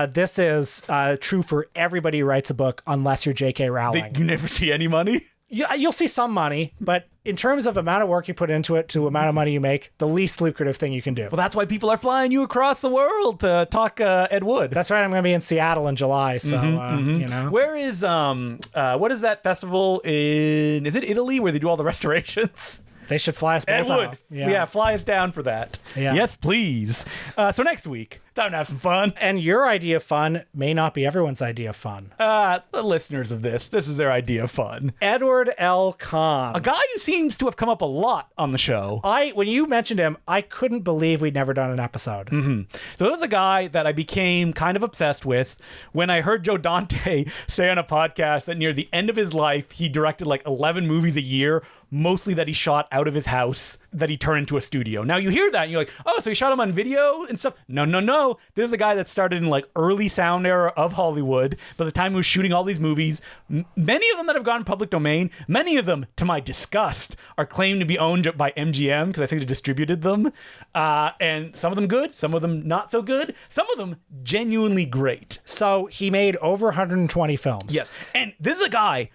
this is true for everybody who writes a book, unless you're J.K. Rowling. You never see any money? You'll see some money, but in terms of amount of work you put into it to amount of money you make, the least lucrative thing you can do. Well, that's why people are flying you across the world to talk Ed Wood. That's right. I'm going to be in Seattle in July, so you know. Where is what is that festival in? Is it Italy where they do all the restorations? They should fly us both Ed Wood. out. Yeah, fly us down for that. Yeah. Yes, please. So next week, time to have some fun. And your idea of fun may not be everyone's idea of fun. The listeners of this is their idea of fun. Edward L. Kahn. A guy who seems to have come up a lot on the show. When you mentioned him, I couldn't believe we'd never done an episode. Mm-hmm. So this is a guy that I became kind of obsessed with when I heard Joe Dante say on a podcast that near the end of his life, he directed like 11 movies a year, mostly that he shot out of his house that he turned into a studio. Now you hear that and you're like, oh, so he shot them on video and stuff. No. This is a guy that started in like early sound era of Hollywood. By the time he was shooting all these movies, many of them that have gone public domain, many of them, to my disgust, are claimed to be owned by MGM because I think they distributed them. And some of them good, some of them not so good, some of them genuinely great. So he made over 120 films. Yes. And this is a guy,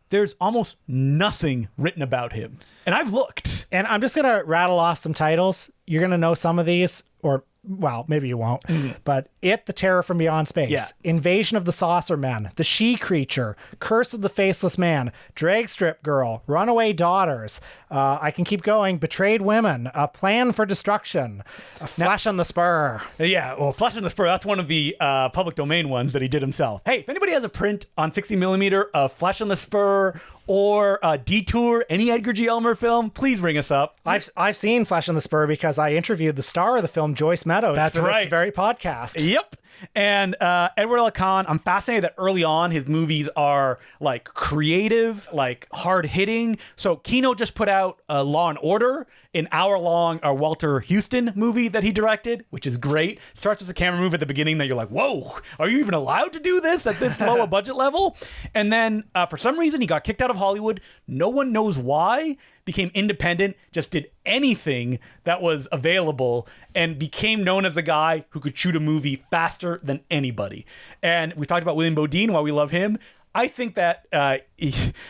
there's almost nothing written about him. And I've looked. And I'm just going to rattle off some titles. You're going to know some of these, or, well, maybe you won't. But It, The Terror from Beyond Space. Yeah. Invasion of the Saucer Men. The She Creature. Curse of the Faceless Man. Drag Strip Girl. Runaway Daughters. I can keep going. Betrayed Women. A Plan for Destruction. Flesh on the Spur. Yeah, well, Flesh on the Spur, that's one of the public domain ones that he did himself. Hey, if anybody has a print on 60 millimeter of Flesh on the Spur or Detour, any Edgar G. Elmer film, please ring us up. I've seen Flesh on the Spur because I interviewed the star of the film, Joyce Meadows, That's for right. this very podcast. Yep. And Edward L. Kahn, I'm fascinated that early on his movies are like creative, like hard hitting. So Kino just put out Law and Order, an hour-long Walter Houston movie that he directed, which is great. Starts with a camera move at the beginning that you're like, whoa, are you even allowed to do this at this low a budget level? And then for some reason, he got kicked out of Hollywood. No one knows why. Became independent, just did anything that was available, and became known as the guy who could shoot a movie faster than anybody. And we talked about William Bodine, why we love him. I think that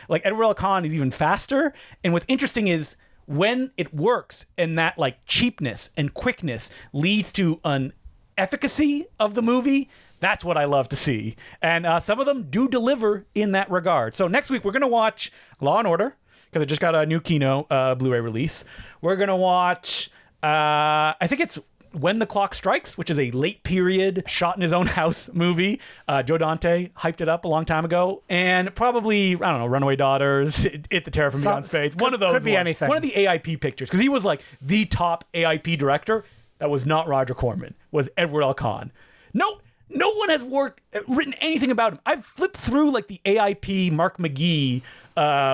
like Edward L. Kahn is even faster. And what's interesting is when it works and that like cheapness and quickness leads to an efficacy of the movie, that's what I love to see. And some of them do deliver in that regard. So next week, we're going to watch Law and Order, because I just got a new Kino Blu-ray release. We're going to watch, I think it's When the Clock Strikes, which is a late period shot in his own house movie. Joe Dante hyped it up a long time ago. And probably, I don't know, Runaway Daughters, It, The Terror from Beyond Space. One of those. Could be ones. anything. One of the AIP pictures, because he was like the top AIP director. That was not Roger Corman, was Edward L. Kahn. No one has written anything about him. I've flipped through like the AIP Mark McGee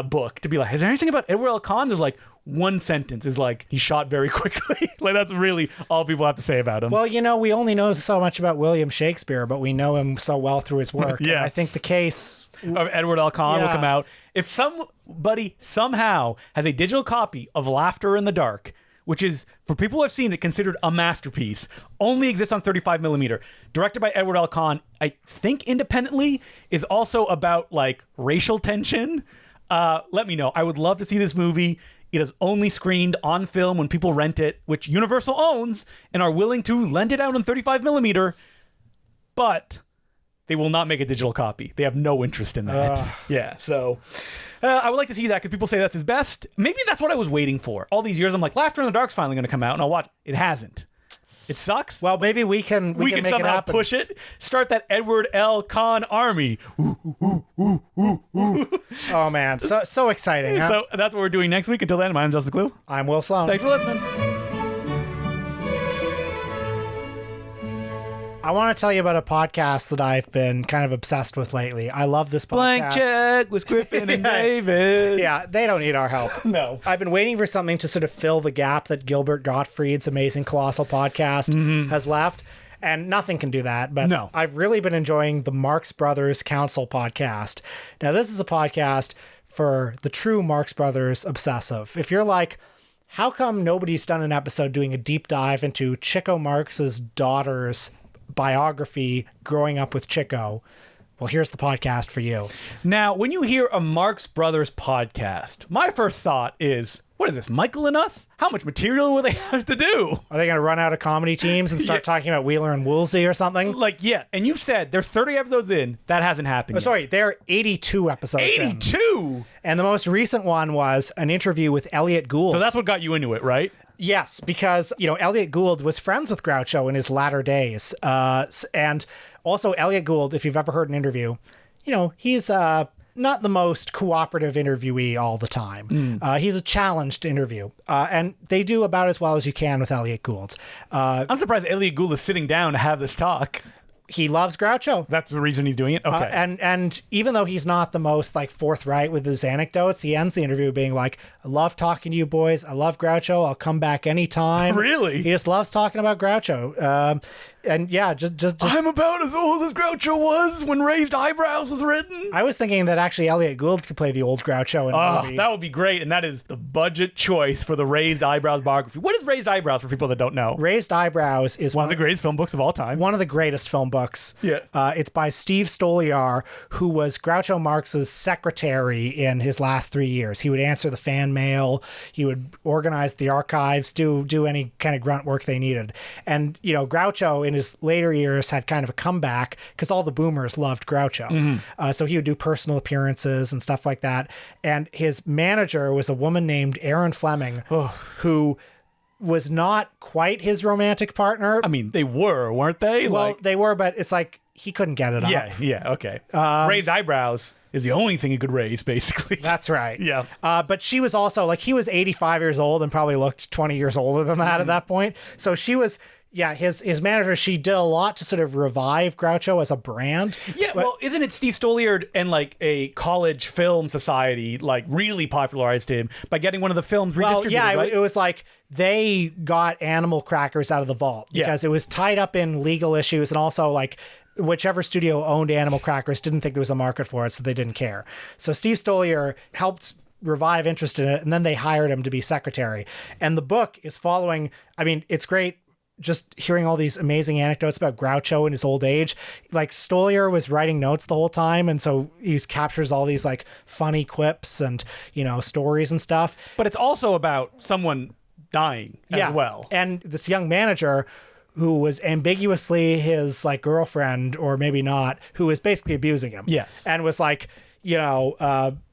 book to be like, is there anything about Edward L. Kahn? There's like one sentence is like, he shot very quickly. Like that's really all people have to say about him. Well, you know, we only know so much about William Shakespeare, but we know him so well through his work. Yeah. And I think the case of Edward L. Kahn will Yeah. come out. If somebody somehow has a digital copy of Laughter in the Dark, which is, for people who have seen it, considered a masterpiece, only exists on 35mm. Directed by Edward L. Kahn, I think independently, is also about like racial tension. Let me know. I would love to see this movie. It is only screened on film when people rent it, which Universal owns and are willing to lend it out on 35mm, but they will not make a digital copy. They have no interest in that. Yeah, so I would like to see that because people say that's his best. Maybe that's what I was waiting for. All these years, I'm like, Laughter in the Dark's finally going to come out, and I'll watch. It hasn't. It sucks. Well, maybe we can make somehow it push it. Start that Edward L. Kahn army. Oh man, so exciting. Huh? So that's what we're doing next week. Until then, my name's Justin Decloux. I'm Will Sloan. Thanks for listening. I want to tell you about a podcast that I've been kind of obsessed with lately. I love this podcast. Blank Check with Griffin and David. Yeah, they don't need our help. No. I've been waiting for something to sort of fill the gap that Gilbert Gottfried's Amazing Colossal podcast has left, and nothing can do that. But no. I've really been enjoying the Marx Brothers Council podcast. Now, this is a podcast for the true Marx Brothers obsessive. If you're like, how come nobody's done an episode doing a deep dive into Chico Marx's daughter's biography growing up with Chico? Well, here's the podcast for you. Now, when you hear a Marx Brothers podcast, my first thought is, what is this, Michael and Us? How much material will they have to do? Are they going to run out of comedy teams and start talking about Wheeler and Woolsey or something? Like, yeah. And you've said they're 30 episodes in. That hasn't happened yet. Sorry, they're 82 episodes 82? And the most recent one was an interview with Elliot Gould. So that's what got you into it, right? Yes, because, Elliot Gould was friends with Groucho in his latter days. And also Elliot Gould, if you've ever heard an interview, he's not the most cooperative interviewee all the time. He's a challenged interview. And they do about as well as you can with Elliot Gould. I'm surprised Elliot Gould is sitting down to have this talk. He loves Groucho. That's the reason he's doing it? Okay. And even though he's not the most forthright with his anecdotes, he ends the interview being like, I love talking to you boys. I love Groucho. I'll come back anytime. Really? He just loves talking about Groucho. And yeah, just I'm about as old as Groucho was when Raised Eyebrows was written. I was thinking that actually Elliot Gould could play the old Groucho in a movie. That would be great. And that is the budget choice for the Raised Eyebrows biography. What is Raised Eyebrows for people that don't know? Raised Eyebrows is one of the greatest film books of all time. One of the greatest film books. Yeah. It's by Steve Stoliar, who was Groucho Marx's secretary in his last 3 years. He would answer the fan mail. He would organize the archives, do any kind of grunt work they needed. And, Groucho in his later years had kind of a comeback because all the boomers loved Groucho. So he would do personal appearances and stuff like that. And his manager was a woman named Erin Fleming, who was not quite his romantic partner. I mean, they were, weren't they? Well, they were, but it's like he couldn't get it up. Yeah, okay. Raised Eyebrows is the only thing he could raise, basically. That's right. Yeah. But she was also, he was 85 years old and probably looked 20 years older than that at that point. So she was... Yeah, his manager, she did a lot to sort of revive Groucho as a brand. Yeah, well, isn't it Steve Stoliar and a college film society really popularized him by getting one of the films redistributed, right? It was they got Animal Crackers out of the vault because it was tied up in legal issues, and also whichever studio owned Animal Crackers didn't think there was a market for it, so they didn't care. So Steve Stoliar helped revive interest in it, and then they hired him to be secretary. And the book is following, it's great just hearing all these amazing anecdotes about Groucho in his old age. Stoliar was writing notes the whole time, and so he captures all these funny quips and stories and stuff. But it's also about someone dying as well. And this young manager who was ambiguously his girlfriend, or maybe not, who was basically abusing him. Yes. And was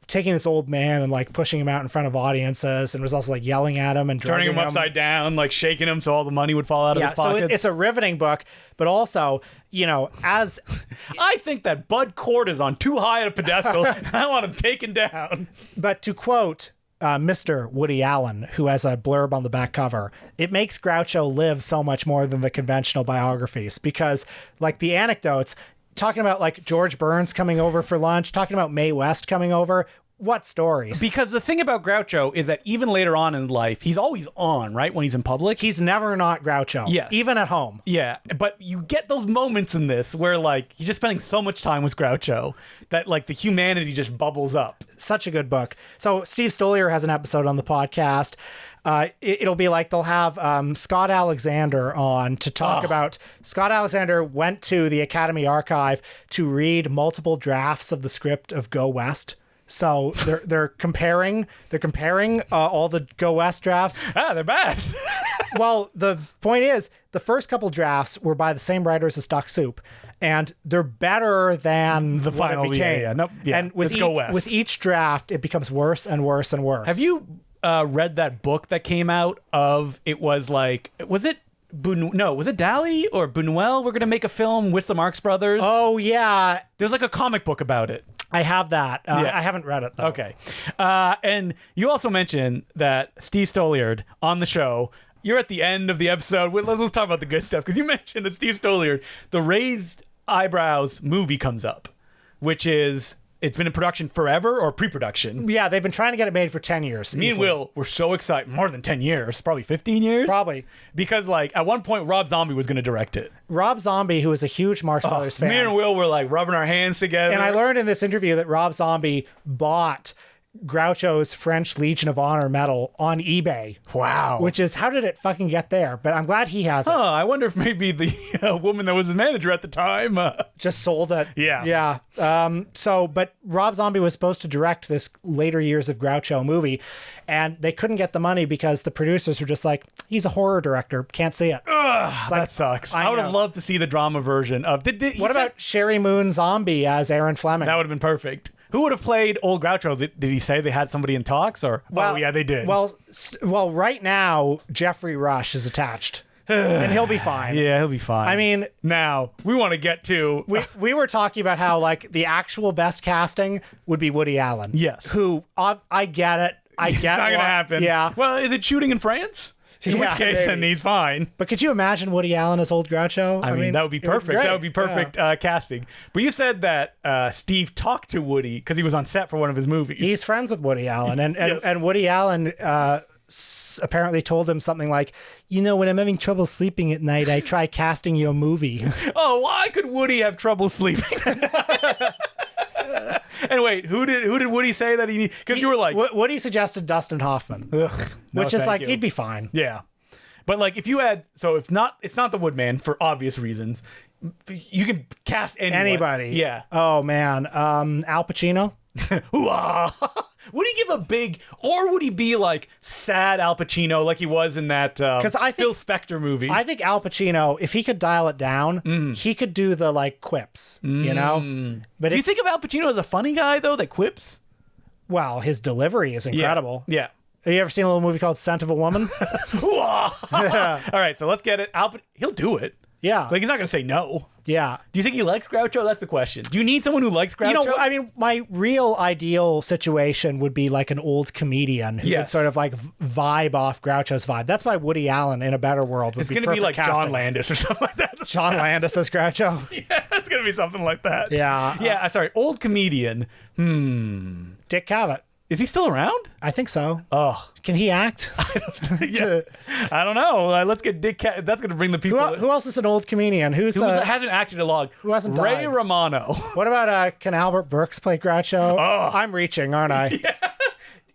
taking this old man and pushing him out in front of audiences, and was also yelling at him and turning him upside down, shaking him so all the money would fall out of his pockets. So it's a riveting book, but also, as I think that Bud Cort is on too high a pedestal, and I want him taken down. But to quote Mr. Woody Allen, who has a blurb on the back cover, it makes Groucho live so much more than the conventional biographies, because the anecdotes, talking about George Burns coming over for lunch, talking about Mae West coming over. What stories? Because the thing about Groucho is that even later on in life, he's always on, right? When he's in public. He's never not Groucho. Yes. Even at home. Yeah. But you get those moments in this where he's just spending so much time with Groucho that the humanity just bubbles up. Such a good book. So Steve Stoliar has an episode on the podcast. It'll be like they'll have Scott Alexander on to talk about. Scott Alexander went to the Academy Archive to read multiple drafts of the script of Go West. So they're comparing all the Go West drafts. They're bad. Well, the point is, the first couple drafts were by the same writers as Duck Soup, and they're better than the final what it became. Nope. Yeah. And with Go West. with each draft, it becomes worse and worse and worse. Have you read that book that came out of? It was like, was it? Was it Dali or Buñuel? We're gonna make a film with the Marx Brothers. Oh yeah, there's like a comic book about it. I have that. I haven't read it though. Okay, and you also mentioned that Steve Stoliard on the show. You're at the end of the episode. Let's talk about the good stuff, because you mentioned that Steve Stoliard, the Raised Eyebrows movie comes up, which is. It's been in production forever, or pre-production. Yeah, they've been trying to get it made for 10 years. Me and Will were so excited. More than 10 years. Probably 15 years. Probably. Because, like, at one point, Rob Zombie was going to direct it. Rob Zombie, who is a huge Marx Brothers fan. Me and Will were, like, rubbing our hands together. And I learned in this interview that Rob Zombie bought Groucho's French Legion of Honor medal on eBay. Wow. Which is, how did it fucking get there? But I'm glad he has it. I wonder if maybe the woman that was his manager at the time just sold it. Yeah. Yeah. But Rob Zombie was supposed to direct this later years of Groucho movie, and they couldn't get the money because the producers were just like, he's a horror director, can't see it. Ugh, that sucks. I would have loved to see the drama version of. What about Sherry Moon Zombie as Aaron Fleming? That would have been perfect. Who would have played old Groucho? Did he say they had somebody in talks? Or yeah, they did. Well, right now Jeffrey Rush is attached, and he'll be fine. Yeah, he'll be fine. I mean, now we want to get to. We were talking about how like the actual best casting would be Woody Allen. Yes. Who I get it. I get it's not gonna happen. Yeah. Well, is it shooting in France? In which case, then he's fine. But could you imagine Woody Allen as old Groucho? I mean, that would be perfect. That would be perfect casting. But you said that Steve talked to Woody because he was on set for one of his movies. He's friends with Woody Allen, and Yes. and Woody Allen apparently told him something like, when I'm having trouble sleeping at night, I try casting you a movie. Oh, why could Woody have trouble sleeping? And wait, who did Woody say that he? Because you were like, Woody suggested Dustin Hoffman, which is like he'd be fine. Yeah, but like if you had, so it's not the Woodman for obvious reasons. You can cast anybody. Yeah. Oh man, Al Pacino. Would he give a big, or would he be like sad Al Pacino like he was in that Phil Spector movie? I think Al Pacino, if he could dial it down, he could do the like quips, But do you think of Al Pacino as a funny guy though that quips? Well, his delivery is incredible. Yeah. Have you ever seen a little movie called Scent of a Woman? All right, so let's get it. He'll do it. Yeah. Like he's not gonna say no. Yeah. Do you think he likes Groucho? That's the question. Do you need someone who likes Groucho? I mean, my real ideal situation would be like an old comedian who would sort of like vibe off Groucho's vibe. That's why Woody Allen in a better world would it's be gonna be like casting. John Landis or something like that. John Landis as Groucho. Yeah, it's gonna be something like that. Yeah. Yeah. Sorry, old comedian. Dick Cavett. Is he still around? I think so. Oh, can he act? yeah. I don't know. Let's get Dick. That's going to bring the people. Who else is an old comedian? Who hasn't acted a log? Who hasn't Ray died? Romano. What about can Albert Brooks play Groucho? Oh. I'm reaching, aren't I? Yeah.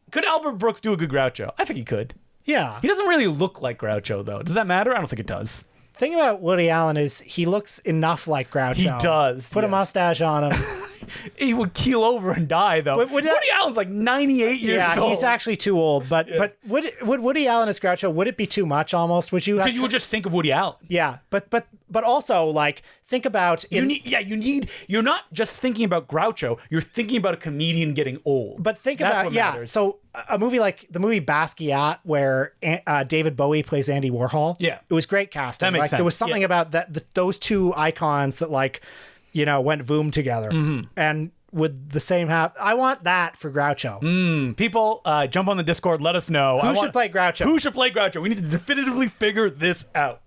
Could Albert Brooks do a good Groucho? I think he could. Yeah. He doesn't really look like Groucho though. Does that matter? I don't think it does. Thing about Woody Allen is he looks enough like Groucho. He does. Put a mustache on him. He would keel over and die though. Woody Allen's like 98 years old. Yeah, he's actually too old. But would Woody Allen as Groucho, would it be too much almost? Would you? Because you would just think of Woody Allen. Yeah, but also like think about you're not just thinking about Groucho. You're thinking about a comedian getting old. But think about matters. So a movie like the movie Basquiat, where David Bowie plays Andy Warhol. Yeah, it was great casting. That makes sense. There was something about those two icons that like went boom together. And with the same I want that for Groucho. People jump on the Discord. Let us know. Who should play Groucho? Who should play Groucho? We need to definitively figure this out.